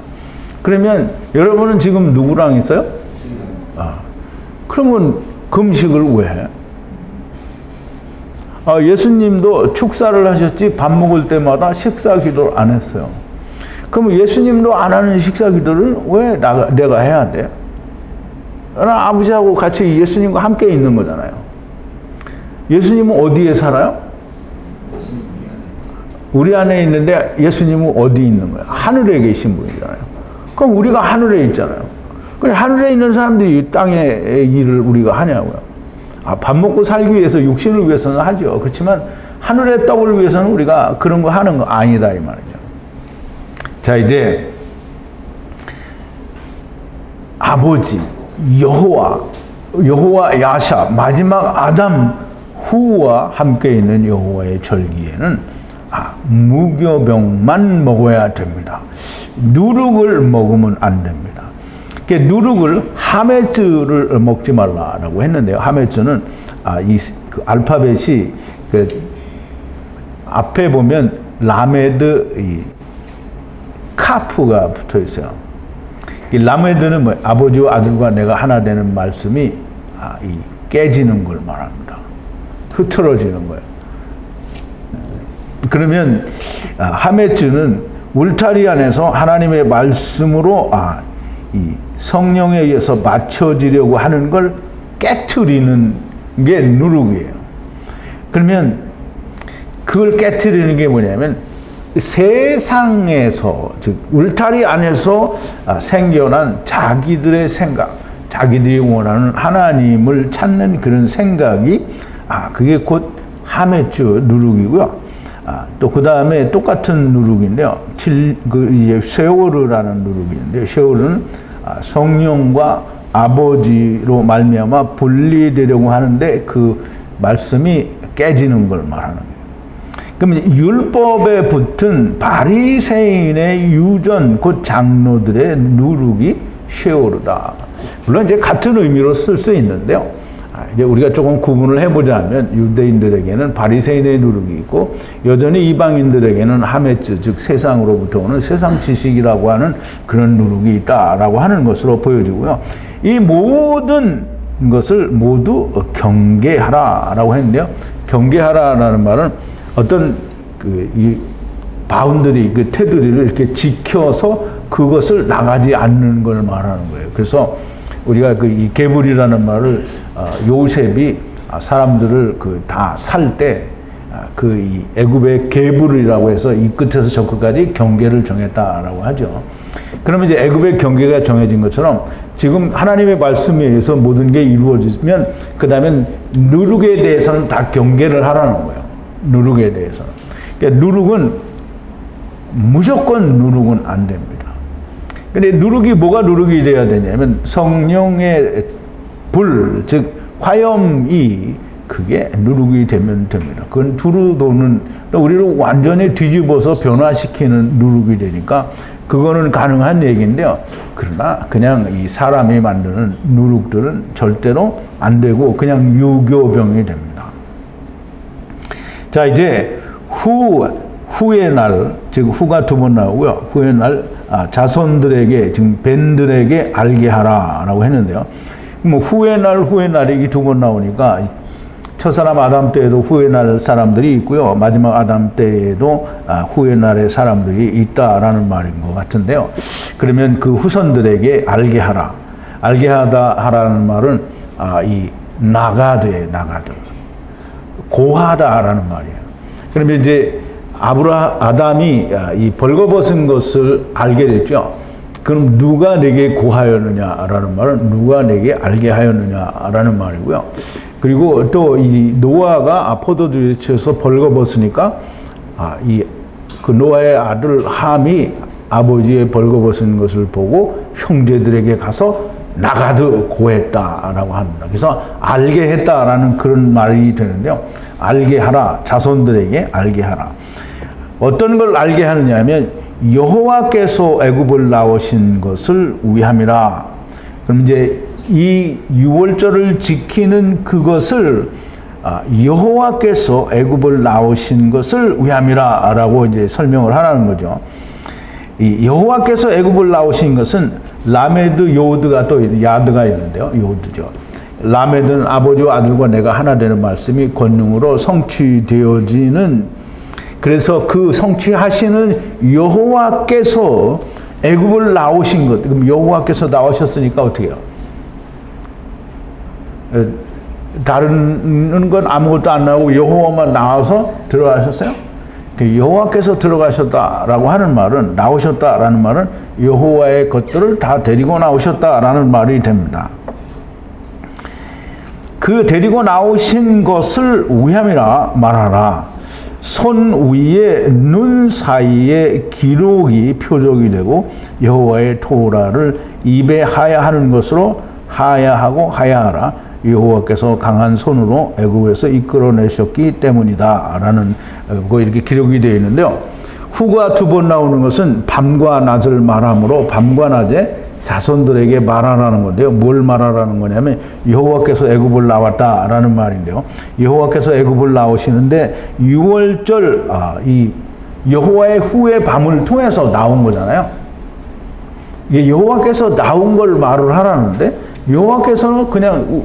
그러면 여러분은 지금 누구랑 있어요? 그러면 금식을 왜 해? 예수님도 축사를 하셨지 밥 먹을 때마다 식사 기도를 안 했어요. 그럼 예수님도 안 하는 식사 기도를 왜 내가 해야 돼? 나 아버지하고 같이 예수님과 함께 있는 거잖아요. 예수님은 어디에 살아요? 우리 안에 있는데 예수님은 어디 있는 거예요? 하늘에 계신 분이잖아요. 그럼 우리가 하늘에 있잖아요. 그럼 하늘에 있는 사람들이 땅의 일을 우리가 하냐고요. 밥 먹고 살기 위해서 육신을 위해서는 하죠. 그렇지만 하늘의 떡을 위해서는 우리가 그런 거 하는 거 아니다 이 말이죠. 자, 이제 아버지 여호와 야샤 마지막 아담 후와 함께 있는 여호와의 절기에는 무교병만 먹어야 됩니다. 누룩을 먹으면 안 됩니다. 누룩을 하메츠를 먹지 말라라고 했는데요. 하메츠는 그 알파벳이 그 앞에 보면 라메드 카프가 붙어 있어요. 이 라메드는 뭐 아버지와 아들과 내가 하나 되는 말씀이 깨지는 걸 말합니다. 흐트러지는 거예요. 그러면 하메츠는 울타리 안에서 하나님의 말씀으로 이 성령에 의해서 맞춰지려고 하는 걸 깨트리는 게 누룩이에요. 그러면 그걸 깨트리는 게 뭐냐면 세상에서 즉 울타리 안에서 생겨난 자기들의 생각, 자기들이 원하는 하나님을 찾는 그런 생각이 그게 곧 하메츠 누룩이고요. 또 그 다음에 똑같은 누룩인데요. 이제 쉐오르라는 누룩이 있는데 쉐오르는 성령과 아버지로 말미암아 분리되려고 하는데 그 말씀이 깨지는 걸 말하는 거예요. 그러면 율법에 붙은 바리새인의 유전 곧 장로들의 누룩이 쉐오르다. 물론 이제 같은 의미로 쓸 수 있는데요. 이제 우리가 조금 구분을 해보자면 유대인들에게는 바리새인의 누룩이 있고 여전히 이방인들에게는 하메츠 즉 세상으로부터 오는 세상 지식이라고 하는 그런 누룩이 있다라고 하는 것으로 보여지고요. 이 모든 것을 모두 경계하라라고 했는데요. 경계하라라는 말은 어떤 이 바운더리 그 테두리를 이렇게 지켜서 그것을 나가지 않는 걸 말하는 거예요. 그래서 우리가 이 계불이라는 말을 요셉이 사람들을 다 살 때 이 애굽의 계불이라고 해서 이 끝에서 저 끝까지 경계를 정했다라고 하죠. 그러면 이제 애굽의 경계가 정해진 것처럼 지금 하나님의 말씀에 의해서 모든 게 이루어지면 그 다음에 누룩에 대해서는 다 경계를 하라는 거예요. 누룩에 대해서는. 그러니까 누룩은 무조건 누룩은 안 됩니다. 근데 누룩이 뭐가 누룩이 돼야 되냐면 성령의 불, 즉 화염이 그게 누룩이 되면 됩니다. 그건 두루도는 우리를 완전히 뒤집어서 변화시키는 누룩이 되니까 그거는 가능한 얘기인데요. 그러나 그냥 이 사람이 만드는 누룩들은 절대로 안 되고 그냥 유교병이 됩니다. 자, 이제 후의 날, 즉 후가 두 번 나오고요. 후의 날 자손들에게 지금 벤들에게 알게 하라라고 했는데요. 뭐 후의 날이 두 번 나오니까 첫사람 아담 때에도 후의 날 사람들이 있고요. 마지막 아담 때에도 후의 날의 사람들이 있다라는 말인 것 같은데요. 그러면 그 후손들에게 알게 하라. 알게 하라는 말은 이 나가드 고하다라는 말이에요. 그러면 이제 아담이 이 벌거벗은 것을 알게 됐죠. 그럼 누가 내게 고하였느냐라는 말은 누가 내게 알게 하였느냐라는 말이고요. 그리고 또 이 노아가 포도주에 취해서 벌거벗으니까 그 노아의 아들 함이 아버지의 벌거벗은 것을 보고 형제들에게 가서 나가드 고했다라고 합니다. 그래서 알게 했다라는 그런 말이 되는데요. 알게 하라, 자손들에게 알게 하라. 어떤 걸 알게 하느냐 하면 여호와께서 애굽을 나오신 것을 위함이라. 그럼 이제 이 유월절을 지키는 그것을 여호와께서 애굽을 나오신 것을 위함이라라고 이제 설명을 하라는 거죠. 이 여호와께서 애굽을 나오신 것은 라메드 요드가 또 야드가 있는데요. 요드죠. 라메드는 아버지와 아들과 내가 하나 되는 말씀이 권능으로 성취되어지는, 그래서 그 성취하시는 여호와께서 애굽을 나오신 것. 그럼 여호와께서 나오셨으니까 어떻게 해요? 다른 건 아무것도 안 나오고 여호와만 나와서 들어가셨어요? 여호와께서 들어가셨다라고 하는 말은, 나오셨다라는 말은 여호와의 것들을 다 데리고 나오셨다라는 말이 됩니다. 그 데리고 나오신 것을 위함이라 말하라. 손 위에 눈 사이에 기록이 표적이 되고 여호와의 토라를 입에 하야하는 것으로 하야하고 하야하라. 여호와께서 강한 손으로 애굽에서 이끌어내셨기 때문이다 라는 이렇게 기록이 되어 있는데요. 후가 두 번 나오는 것은 밤과 낮을 말하므로 밤과 낮에 자손들에게 말하라는 건데요. 뭘 말하라는 거냐면 여호와께서 애굽을 나왔다라는 말인데요. 여호와께서 애굽을 나오시는데 6월절 이 여호와의 후의 밤을 통해서 나온 거잖아요. 이게 여호와께서 나온 걸 말을 하라는데 여호와께서는 그냥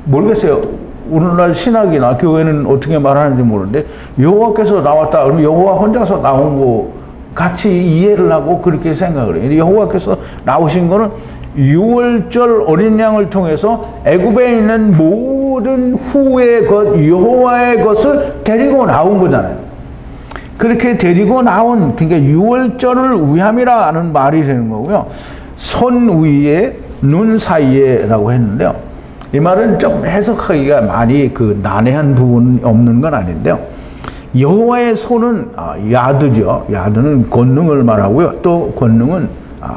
모르겠어요. 오늘날 신학이나 교회는 어떻게 말하는지 모르는데 여호와께서 나왔다 그러면 여호와 혼자서 나온 거 같이 이해를 하고 그렇게 생각을 해요. 여호와께서 나오신 거는 6월절 어린 양을 통해서 애굽에 있는 모든 후의 것, 여호와의 것을 데리고 나온 거잖아요. 그렇게 데리고 나온, 그러니까 6월절을 위함이라 하는 말이 되는 거고요. 손 위에 눈 사이에라고 했는데요. 이 말은 좀 해석하기가 많이 난해한 부분이 없는 건 아닌데요. 여호와의 손은 야드죠. 야드는 권능을 말하고요. 또 권능은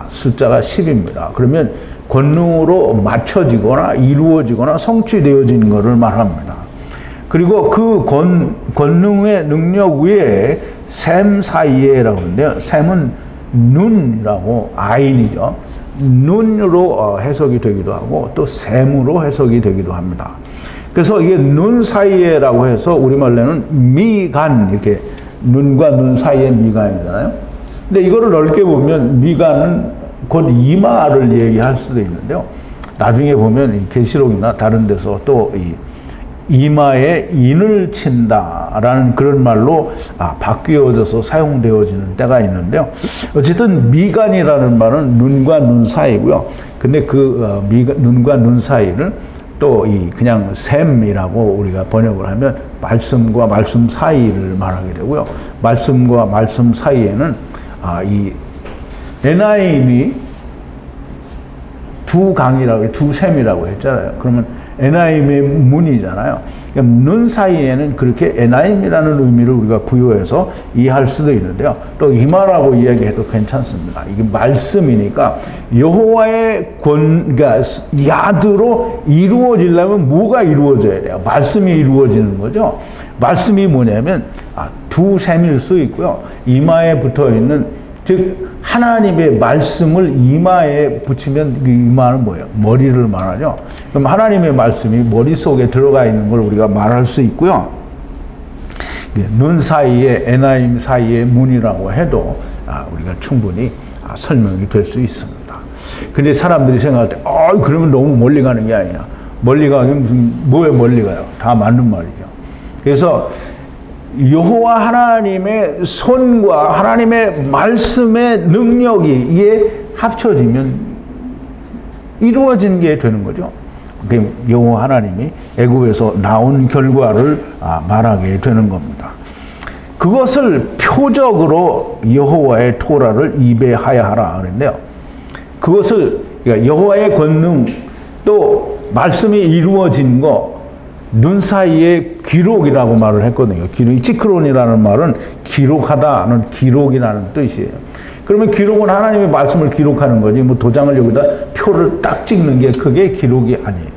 숫자가 10입니다. 그러면 권능으로 맞춰지거나 이루어지거나 성취되어진 것을 말합니다. 그리고 그 권능의 능력 위에 셈 사이에라고 하는데요. 셈은 눈이라고 아인이죠. 눈으로 해석이 되기도 하고 또 셈으로 해석이 되기도 합니다. 그래서 이게 눈 사이에라고 해서 우리말로는 미간, 이렇게 눈과 눈 사이에 미간이잖아요. 근데 이거를 넓게 보면 미간은 곧 이마를 얘기할 수도 있는데요. 나중에 보면 계시록이나 다른 데서 또 이마에 인을 친다라는 그런 말로 바뀌어져서 사용되어지는 때가 있는데요. 어쨌든 미간이라는 말은 눈과 눈 사이고요. 근데 눈과 눈 사이를 또 그냥 셈이라고 우리가 번역을 하면 말씀과 말씀 사이를 말하게 되고요. 말씀과 말씀 사이에는 이 에나임이 두 강이라고, 두 셈이라고 했잖아요. 그러면 에나임의 문이잖아요. 그러니까 눈 사이에는 그렇게 에나임이라는 의미를 우리가 부여해서 이해할 수도 있는데요. 또 이마라고 이야기해도 괜찮습니다. 이게 말씀이니까 여호와의 그러니까 야드로 이루어지려면 뭐가 이루어져야 돼요? 말씀이 이루어지는 거죠. 말씀이 뭐냐면 두 셈일 수 있고요. 이마에 붙어 있는, 즉 하나님의 말씀을 이마에 붙이면 그 이마는 뭐예요? 머리를 말하죠. 그럼 하나님의 말씀이 머릿속에 들어가 있는 걸 우리가 말할 수 있고요. 눈 사이에 에나임 사이에 문이라고 해도 우리가 충분히 설명이 될 수 있습니다. 근데 사람들이 생각할 때 그러면 너무 멀리 가는 게 아니냐. 멀리 가긴 뭐에 멀리 가요? 다 맞는 말이죠. 그래서 여호와 하나님의 손과 하나님의 말씀의 능력이 이게 합쳐지면 이루어진 게 되는 거죠. 여호와 하나님이 애굽에서 나온 결과를 말하게 되는 겁니다. 그것을 표적으로 여호와의 토라를 입에 하야하라 그랬는데요. 그것을 그러니까 여호와의 권능 또 말씀이 이루어진 거 눈 사이에 기록이라고 말을 했거든요. 기록, 지크론이라는 말은 기록하다는 기록이라는 뜻이에요. 그러면 기록은 하나님의 말씀을 기록하는 거지, 뭐 도장을 여기다 표를 딱 찍는 게 그게 기록이 아니에요.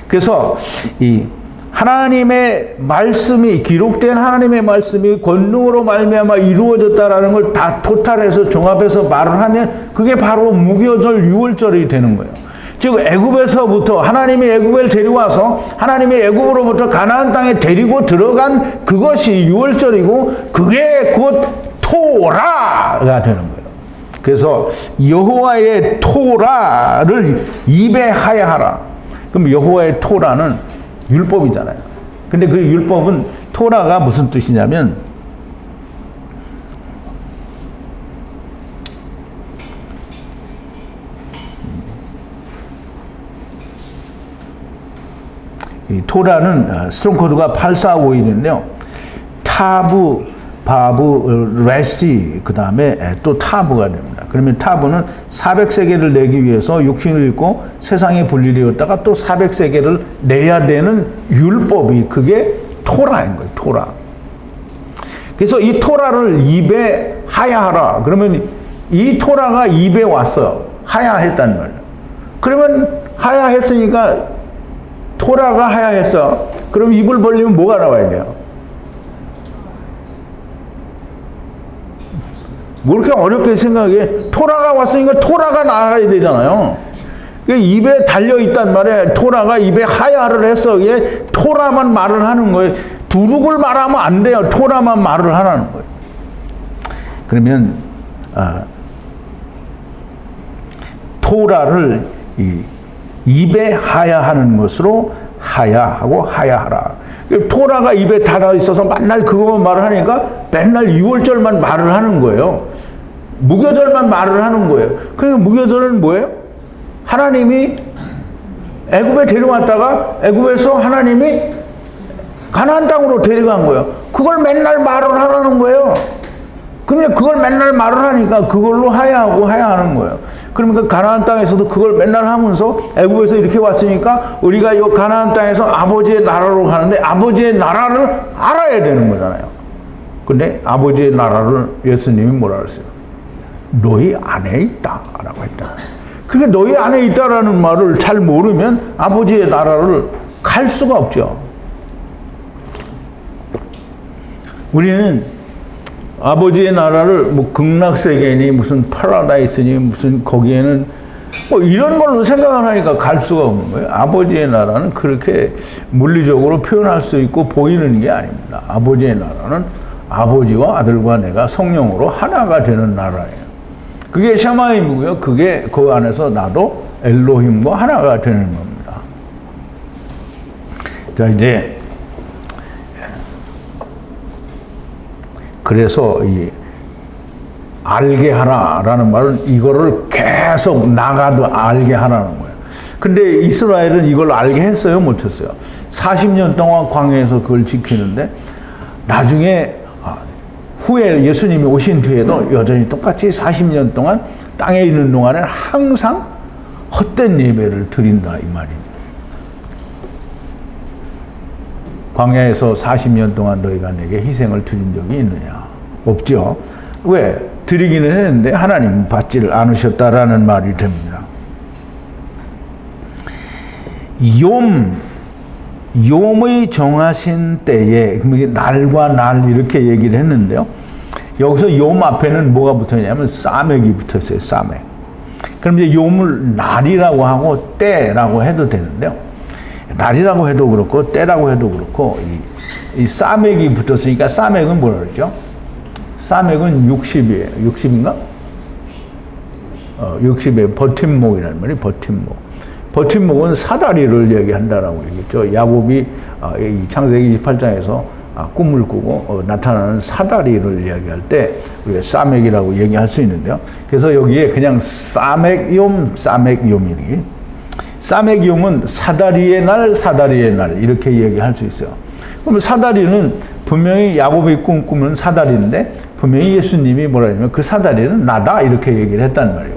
그래서 이 하나님의 말씀이, 기록된 하나님의 말씀이 권능으로 말미암아 이루어졌다라는 걸 다 토탈해서 종합해서 말을 하면 그게 바로 무교절 6월절이 되는 거예요. 즉 애굽에서부터 하나님이 애굽을 데려와서 하나님이 애굽으로부터 가나안 땅에 데리고 들어간 그것이 6월절이고 그게 곧 토라가 되는 거예요. 그래서 여호와의 토라를 입에 하야하라. 그럼 여호와의 토라는 율법이잖아요. 근데 그 율법은 토라가 무슨 뜻이냐면 이 토라는 스트롱 코드가 8451인데요. 타브 바브, 레시, 그 다음에 또 타브가 됩니다. 그러면 타브는 400세계를 내기 위해서 육신을 입고 세상에 분리되었다가 또 400세계를 내야 되는 율법이 그게 토라인 거예요. 토라. 그래서 이 토라를 입에 하야하라. 그러면 이 토라가 입에 왔어요. 하야했단 말이에요. 그러면 하야했으니까 토라가 하야했어. 그럼 입을 벌리면 뭐가 나와야 돼요? 뭐 이렇게 어렵게 생각해? 토라가 왔으니까 토라가 나와야 되잖아요. 입에 달려있단 말이에요. 토라가 입에 하야를 해서 이게 토라만 말을 하는 거예요. 두룩을 말하면 안 돼요. 토라만 말을 하라는 거예요. 그러면 토라를 입에 하야하는 것으로 하야하고 하야하라. 토라가 입에 달아 있어서 맨날 그것만 말을 하니까 맨날 6월절만 말을 하는 거예요. 무교절만 말을 하는 거예요. 그러니까 무교절은 뭐예요? 하나님이 애굽에 데려왔다가 애굽에서 하나님이 가나안 땅으로 데려간 거예요. 그걸 맨날 말을 하라는 거예요. 그러니까 그걸 맨날 말을 하니까 그걸로 하야하고 하야하는 거예요. 그러니까 가나안 땅에서도 그걸 맨날 하면서 애굽에서 이렇게 왔으니까 우리가 이 가나안 땅에서 아버지의 나라로 가는데 아버지의 나라를 알아야 되는 거잖아요. 근데 아버지의 나라를 예수님이 뭐라 그랬어요? 너희 안에 있다라고 했다. 그게 너희 안에 있다라는 말을 잘 모르면 아버지의 나라를 갈 수가 없죠. 우리는 아버지의 나라를 뭐 극락세계니 무슨 파라다이스니 무슨 거기에는 뭐 이런 걸로 생각을 하니까 갈 수가 없는 거예요. 아버지의 나라는 그렇게 물리적으로 표현할 수 있고 보이는 게 아닙니다. 아버지의 나라는 아버지와 아들과 내가 성령으로 하나가 되는 나라예요. 그게 샤마임이고요. 그게 그 안에서 나도 엘로힘과 하나가 되는 겁니다. 자, 이제 그래서 이 알게 하라라는 말은 이거를 계속 나가도 알게 하라는 거예요. 근데 이스라엘은 이걸 알게 했어요? 못했어요? 40년 동안 광야에서 그걸 지키는데 나중에 후에 예수님이 오신 뒤에도 여전히 똑같이 40년 동안 땅에 있는 동안에는 항상 헛된 예배를 드린다 이 말입니다. 광야에서 40년 동안 너희가 내게 희생을 드린 적이 있느냐? 없죠. 왜? 드리기는 했는데 하나님은 받지를 않으셨다라는 말이 됩니다. 욤의 정하신 때에 날과 날 이렇게 얘기를 했는데요. 여기서 욤 앞에는 뭐가 붙었냐면 싸맥이 붙었어요. 싸맥. 그럼 이제 욤을 날이라고 하고 때라고 해도 되는데요. 날이라고 해도 그렇고 때라고 해도 그렇고 이 싸맥이 붙었으니까 싸맥은 뭐라 그러죠? 싸맥은 60이에요. 60인가? 60의 버팀목이라는 말이 버팀목. 버팀목은 사다리를 얘기한다라고 얘기했죠. 야곱이 이 창세기 28장에서 꿈을 꾸고 나타나는 사다리를 이야기할 때 우리가 싸맥이라고 얘기할 수 있는데요. 그래서 여기에 그냥 싸맥욤, 싸맥욤이니 싸맥욤은 사다리의 날 이렇게 얘기할 수 있어요. 그러면 사다리는 분명히 야곱이 꿈꾸는 사다리인데 분명히 예수님이 뭐라 하냐면 그 사다리는 나다 이렇게 얘기를 했단 말이에요.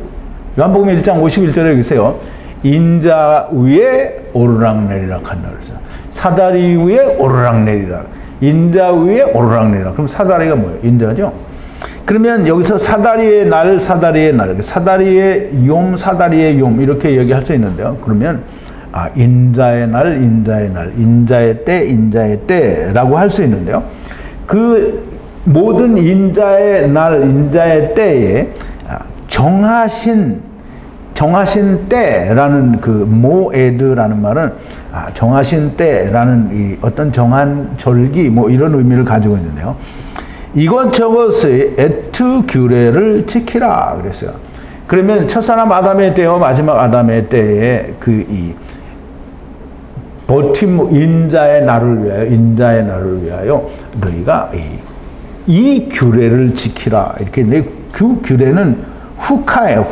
요한복음 1장 51절에 계세요. 인자 위에 오르락내리락 한다 그랬어요. 사다리 위에 오르락내리락. 인자 위에 오르락내리락. 그럼 사다리가 뭐예요? 인자죠. 그러면 여기서 사다리의 날, 사다리의 욤 이렇게 얘기할 수 있는데요. 그러면 인자의 날, 인자의 때라고 할 수 있는데요. 그 모든 인자의 날, 인자의 때에 정하신 때라는 그 모에드라는 말은 정하신 때라는 이 어떤 정한 절기 뭐 이런 의미를 가지고 있는데요. 이것저것의 에투 규례를 지키라 그랬어요. 그러면 첫사람 아담의 때와 마지막 아담의 때에 그 이 버팀목 인자의 날을 위하여 너희가 이 규례를 지키라 이렇게 그 규례는 후카예요.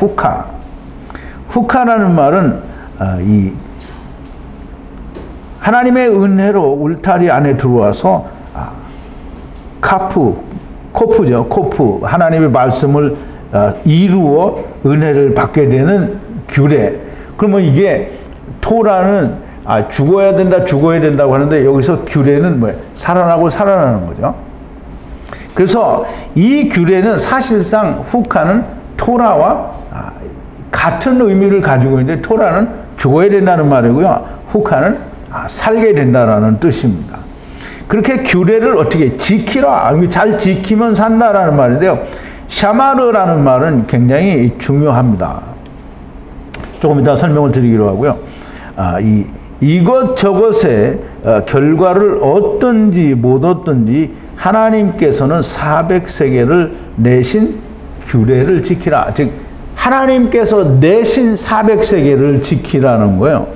후카라는 말은 이 하나님의 은혜로 울타리 안에 들어와서 카프 코프죠. 코프. 하나님의 말씀을 이루어 은혜를 받게 되는 규례. 그러면 이게 토라는 죽어야 된다고 하는데 여기서 규례는 뭐예요? 살아나고 살아나는 거죠. 그래서 이 규례는 사실상 훅하는 토라와 같은 의미를 가지고 있는데 토라는 죽어야 된다는 말이고요. 훅하는 살게 된다라는 뜻입니다. 그렇게 규례를 어떻게 지키라. 잘 지키면 산다라는 말인데요. 샤마르라는 말은 굉장히 중요합니다. 조금 이따 설명을 드리기로 하고요. 이것저것의 결과를 얻든지 못 얻든지 하나님께서는 400세계를 내신 규례를 지키라. 즉 하나님께서 내신 400세계를 지키라는 거예요.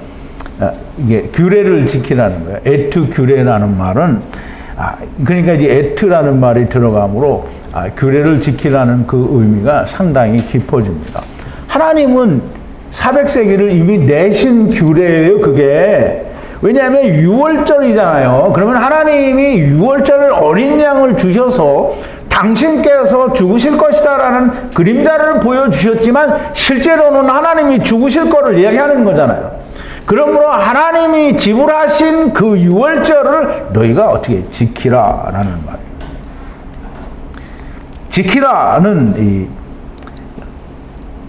이게 규례를 지키라는 거예요. 에트 규례라는 말은 그러니까 이제 에트라는 말이 들어가므로 규례를 지키라는 그 의미가 상당히 깊어집니다. 하나님은 400세기를 이미 내신 규례예요, 그게. 왜냐하면 6월절이잖아요. 그러면 하나님이 6월절을 어린 양을 주셔서 당신께서 죽으실 것이다라는 그림자를 보여주셨지만 실제로는 하나님이 죽으실 거를 이야기하는 거잖아요. 그러므로 하나님이 지불하신 그 6월절을 너희가 어떻게 지키라라는 말이에요. 지키라는 이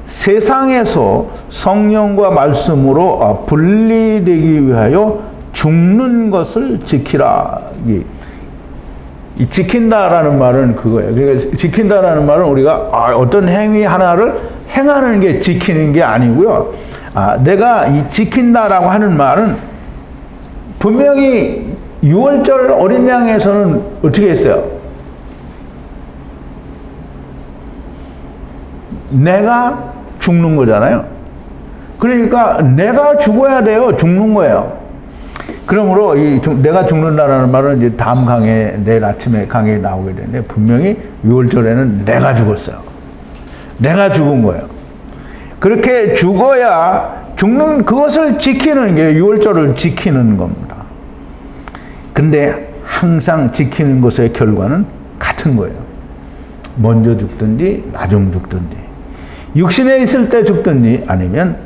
세상에서 성령과 말씀으로 분리되기 위하여 죽는 것을 지키라. 이 지킨다라는 말은 그거예요. 그러니까 지킨다라는 말은 우리가 어떤 행위 하나를 행하는 게 지키는 게 아니고요. 내가 이 지킨다라고 하는 말은 분명히 6월절 어린 양에서는 어떻게 했어요? 내가 죽는 거잖아요. 그러니까 내가 죽어야 돼요. 죽는 거예요. 그러므로 내가 죽는다라는 말은 이제 다음 강의, 내일 아침에 강의에 나오게 되는데 분명히 6월절에는 내가 죽었어요. 내가 죽은 거예요. 그렇게 죽어야 죽는 그것을 지키는 게 6월절을 지키는 겁니다. 근데 항상 지키는 것의 결과는 같은 거예요. 먼저 죽든지 나중 죽든지 육신에 있을 때 죽든지 아니면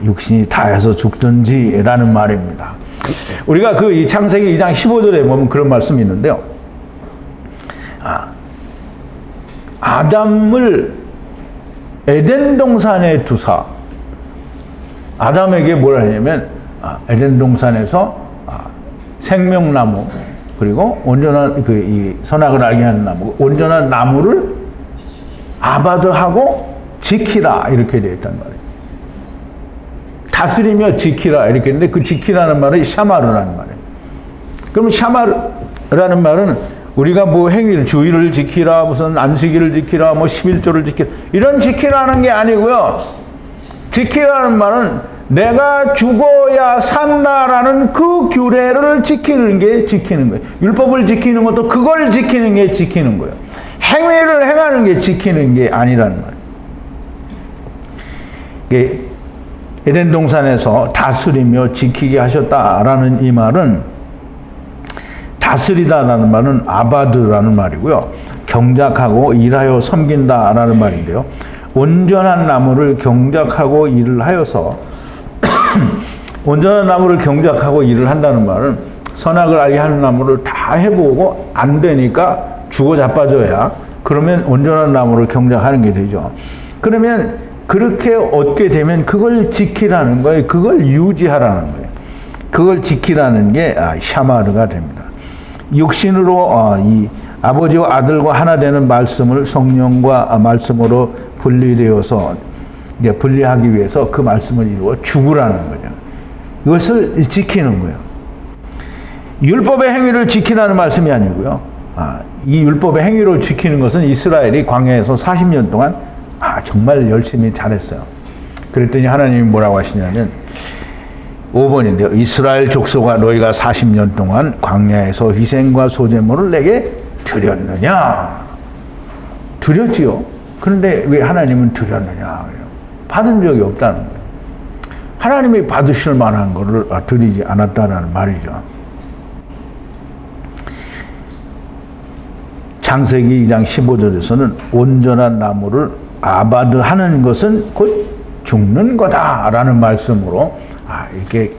육신이 다해서 죽든지라는 말입니다. 우리가 이 창세기 2장 15절에 보면 그런 말씀이 있는데요. 아담을 에덴 동산에 두사 아담에게 뭐라 하냐면 에덴 동산에서 생명나무 그리고 온전한 이 선악을 알게 하는 나무 온전한 나무를 아바드하고 지키라 이렇게 되어 있단 말이에요. 다스리며 지키라 이렇게 했는데 그 지키라는 말은 샤마르라는 말이에요. 그럼 샤마르라는 말은 우리가 뭐 행위를 주의를 지키라 무슨 안식일을 지키라 뭐 11조를 지키라 이런 지키라는 게 아니고요. 지키라는 말은 내가 죽어야 산다라는 그 규례를 지키는 게 지키는 거예요. 율법을 지키는 것도 그걸 지키는 게 지키는 거예요. 행위를 행하는 게 지키는 게 아니라는 말이에요. 이게 에덴 동산에서 다스리며 지키게 하셨다라는 이 말은 다스리다라는 말은 아바드라는 말이고요. 경작하고 일하여 섬긴다라는 말인데요. 온전한 나무를 경작하고 일을 하여서 온전한 나무를 경작하고 일을 한다는 말은 선악을 알게 하는 나무를 다 해보고 안 되니까 죽어 자빠져야 그러면 온전한 나무를 경작하는 게 되죠. 그러면 그렇게 얻게 되면 그걸 지키라는 거예요. 그걸 유지하라는 거예요. 그걸 지키라는 게 샤마르가 됩니다. 육신으로 이 아버지와 아들과 하나 되는 말씀을 성령과 말씀으로 분리되어서 이제 분리하기 위해서 그 말씀을 이루어 죽으라는 거죠. 이것을 지키는 거예요. 율법의 행위를 지키라는 말씀이 아니고요. 이 율법의 행위를 지키는 것은 이스라엘이 광야에서 40년 동안 정말 열심히 잘했어요. 그랬더니 하나님이 뭐라고 하시냐면 5번인데요. 이스라엘 족속아 너희가 40년 동안 광야에서 희생과 소제물을 내게 드렸느냐? 드렸지요. 그런데 왜 하나님은 드렸느냐? 받은 적이 없다는 거예요. 하나님이 받으실 만한 것을 드리지 않았다는 말이죠. 창세기 2장 15절에서는 온전한 나무를 아바드 하는 것은 곧 죽는 거다라는 말씀으로 이렇게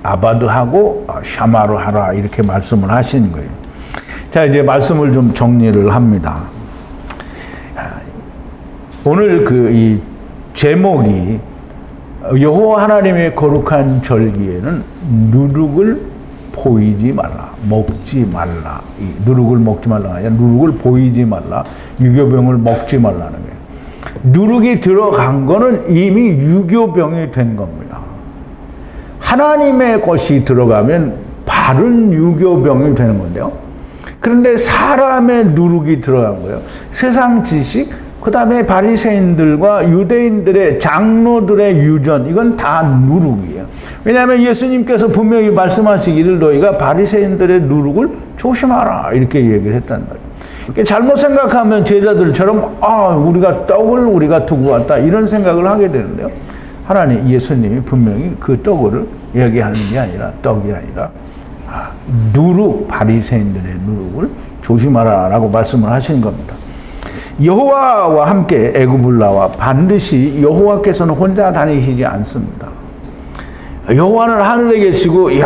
아바드하고 샤마로 하라 이렇게 말씀을 하시는 거예요. 자, 이제 말씀을 좀 정리를 합니다. 오늘 이 제목이 여호와 하나님의 거룩한 절기에는 누룩을 보이지 말라, 먹지 말라. 이 누룩을 먹지 말라가 아니라 누룩을 보이지 말라, 유교병을 먹지 말라는 거예요. 누룩이 들어간 거는 이미 유교병이 된 겁니다. 하나님의 것이 들어가면 바른 유교병이 되는 건데요. 그런데 사람의 누룩이 들어간 거예요. 세상 지식, 그 다음에 바리새인들과 유대인들의 장로들의 유전, 이건 다 누룩이에요. 왜냐하면 예수님께서 분명히 말씀하시기를 너희가 바리새인들의 누룩을 조심하라 이렇게 얘기를 했단 말이에요. 잘못 생각하면 제자들처럼 우리가 떡을 우리가 두고 왔다 이런 생각을 하게 되는데요. 하나님, 예수님이 분명히 그 떡을 얘기하는 게 아니라 떡이 아니라 누룩, 바리새인들의 누룩을 조심하라라고 말씀을 하신 겁니다. 여호와와 함께 애굽을 나와 반드시 여호와께서는 혼자 다니시지 않습니다. 여호와는 하늘에 계시고 이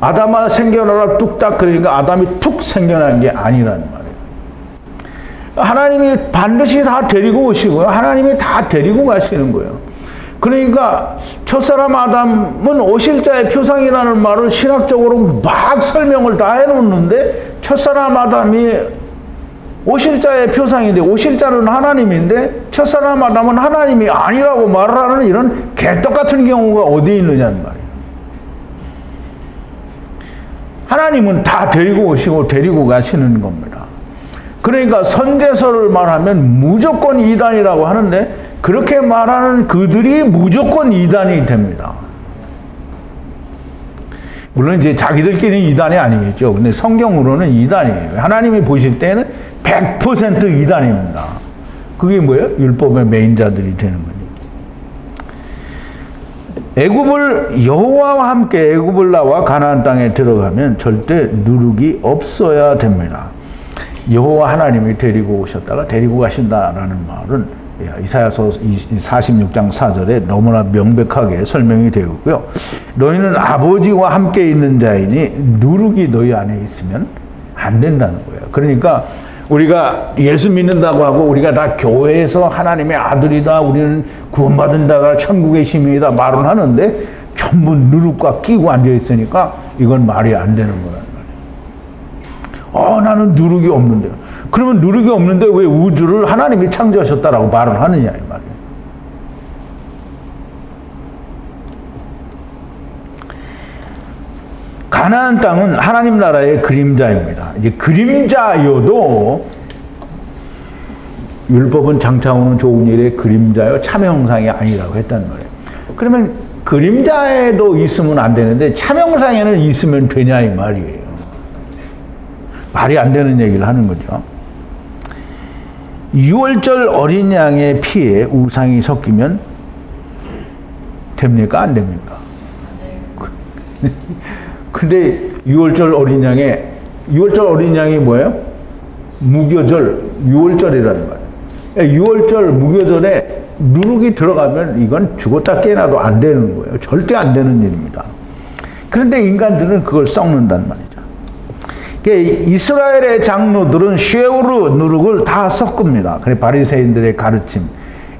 아담아 생겨나라 뚝딱 그러니까 아담이 툭 생겨난 게 아니라는 말이에요. 하나님이 반드시 다 데리고 오시고요. 하나님이 다 데리고 가시는 거예요. 그러니까 첫사람 아담은 오실자의 표상이라는 말을 신학적으로 막 설명을 다 해놓는데 첫사람 아담이 오실자의 표상인데 오실자는 하나님인데 첫사람 아담은 하나님이 아니라고 말을 하는 이런 개떡 같은 경우가 어디 있느냐는 말이에요. 하나님은 다 데리고 오시고 데리고 가시는 겁니다. 그러니까 선제설을 말하면 무조건 이단이라고 하는데 그렇게 말하는 그들이 무조건 이단이 됩니다. 물론 이제 자기들끼리는 이단이 아니겠죠. 근데 성경으로는 이단이에요. 하나님이 보실 때는 100% 이단입니다. 그게 뭐예요? 율법의 매인자들이 되는 거죠. 애굽을 여호와와 함께 애굽을 나와 가나안 땅에 들어가면 절대 누룩이 없어야 됩니다. 여호와 하나님이 데리고 오셨다가 데리고 가신다라는 말은 이사야서 46장 4절에 너무나 명백하게 설명이 되어 있고요. 너희는 아버지와 함께 있는 자이니 누룩이 너희 안에 있으면 안 된다는 거예요. 그러니까 우리가 예수 믿는다고 하고 우리가 다 교회에서 하나님의 아들이다, 우리는 구원받은 자가 천국의 시민이다 말은 하는데 전부 누룩과 끼고 앉아 있으니까 이건 말이 안 되는 거란 말이에요. 나는 누룩이 없는데요. 그러면 누룩이 없는데 왜 우주를 하나님이 창조하셨다라고 말을 하느냐 이 말이에요. 가나안 땅은 하나님 나라의 그림자입니다. 이제 그림자여도 율법은 장차 오는 좋은 일의 그림자요 참여 형상이 아니라고 했단 말이에요. 그러면 그림자에도 있으면 안 되는데 참여 형상에는 있으면 되냐 이 말이에요. 말이 안 되는 얘기를 하는 거죠. 6월절 어린 양의 피에 우상이 섞이면 됩니까? 안 됩니까? 근데 6월절 어린 양이 뭐예요? 무교절, 6월절이라는 말이에요. 6월절 무교절에 누룩이 들어가면 이건 죽었다 깨어나도 안 되는 거예요. 절대 안 되는 일입니다. 그런데 인간들은 그걸 썩는단 말이죠. 이스라엘의 장로들은 쉐오르 누룩을 다 섞습니다. 그래 바리새인들의 가르침,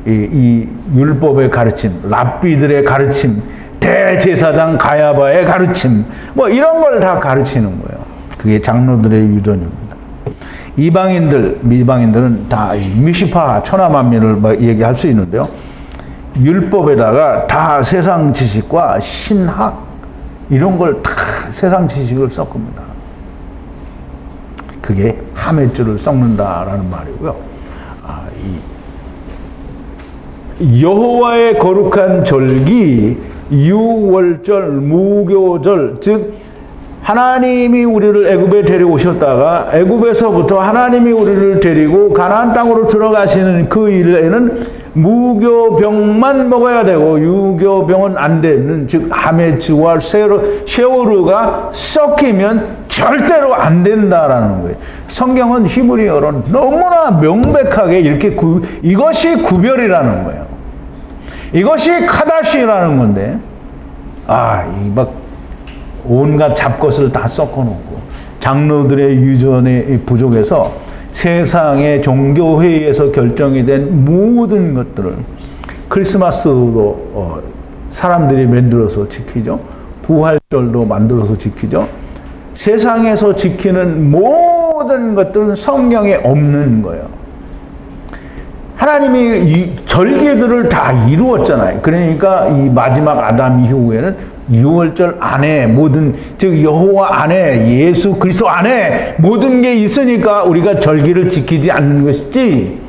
이 율법의 가르침, 랍비들의 가르침, 대제사장 가야바의 가르침, 뭐 이런 걸 다 가르치는 거예요. 그게 장로들의 유전입니다. 미방인들은 다 미시파 천하만민을 얘기할 수 있는데요. 율법에다가 다 세상 지식과 신학 이런 걸 다 세상 지식을 섞습니다. 그게 하멜줄을 썩는다라는 말이고요. 여호와의 거룩한 절기, 유월절, 무교절, 즉 하나님이 우리를 애굽에 데려오셨다가 애굽에서부터 하나님이 우리를 데리고 가나안 땅으로 들어가시는 그 일에는 무교병만 먹어야 되고 유교병은 안 되는, 즉 하메츠와 쉐오르가 섞이면 절대로 안 된다라는 거예요. 성경은 히브리어로 너무나 명백하게 이렇게 이것이 구별이라는 거예요. 이것이 카다시라는 건데, 이 막 온갖 잡것을 다 섞어놓고 장로들의 유전에 부족해서 세상의 종교회의에서 결정이 된 모든 것들을 크리스마스도 사람들이 만들어서 지키죠. 부활절도 만들어서 지키죠. 세상에서 지키는 모든 것들은 성경에 없는 거예요. 하나님이 이 절기들을 다 이루었잖아요. 그러니까 이 마지막 아담 이후에는 6월절 안에 모든, 즉 여호와 안에 예수 그리스도 안에 모든 게 있으니까 우리가 절기를 지키지 않는 것이지,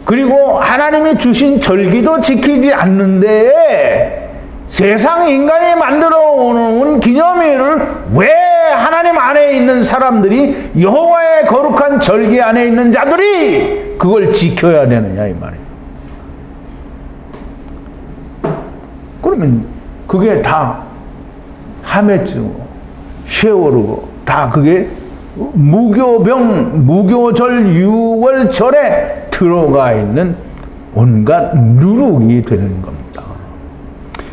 그리고 하나님이 주신 절기도 지키지 않는데 세상 인간이 만들어 오는 기념일을 왜 하나님 안에 있는 사람들이, 여호와의 거룩한 절기 안에 있는 자들이 그걸 지켜야 되느냐 이 말이에요. 그러면 그게 다 하메츠고 쉐월이고 다 그게 무교절 6월절에 들어가 있는 온갖 누룩이 되는 겁니다.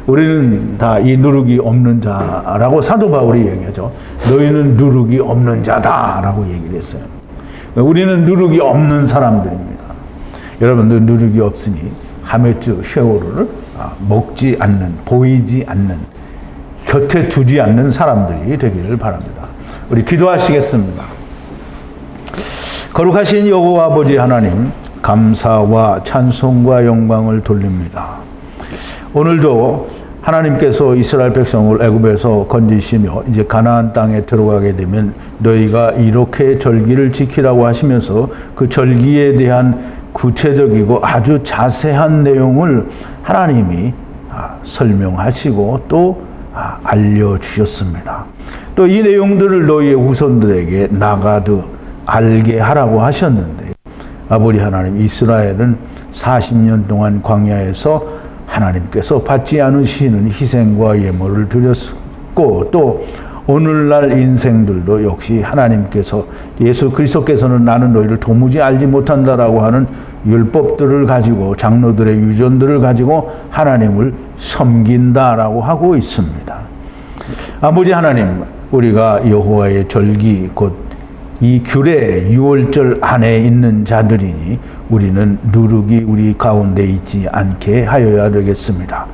우리는 다 이 누룩이 없는 자라고 사도 바울이 얘기하죠. 너희는 누룩이 없는 자다라고 얘기를 했어요. 우리는 누룩이 없는 사람들입니다. 여러분들 누룩이 없으니 하메츠 쉐오르를 먹지 않는, 보이지 않는, 곁에 두지 않는 사람들이 되기를 바랍니다. 우리 기도하시겠습니다. 거룩하신 여호와 아버지 하나님, 감사와 찬송과 영광을 돌립니다. 오늘도 하나님께서 이스라엘 백성을 애굽에서 건지시며 이제 가나안 땅에 들어가게 되면 너희가 이렇게 절기를 지키라고 하시면서 그 절기에 대한 구체적이고 아주 자세한 내용을 하나님이 설명하시고 또 알려주셨습니다. 또 이 내용들을 너희의 후손들에게 나가도 알게 하라고 하셨는데, 아버지 하나님, 이스라엘은 40년 동안 광야에서 하나님께서 받지 않으시는 희생과 예물을 드렸고, 또 오늘날 인생들도 역시 하나님께서, 예수 그리스도께서는 나는 너희를 도무지 알지 못한다라고 하는 율법들을 가지고, 장로들의 유전들을 가지고 하나님을 섬긴다라고 하고 있습니다. 아버지 하나님, 우리가 여호와의 절기 곧 이 규례 6월절 안에 있는 자들이니 우리는 누룩이 우리 가운데 있지 않게 하여야 되겠습니다.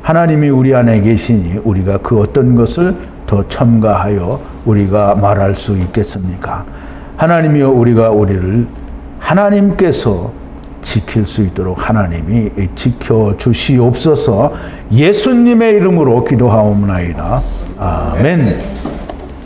하나님이 우리 안에 계시니 우리가 그 어떤 것을 더 첨가하여 우리가 말할 수 있겠습니까? 하나님이여, 우리를 하나님께서 지킬 수 있도록 하나님이 지켜주시옵소서. 예수님의 이름으로 기도하옵나이다. 아멘.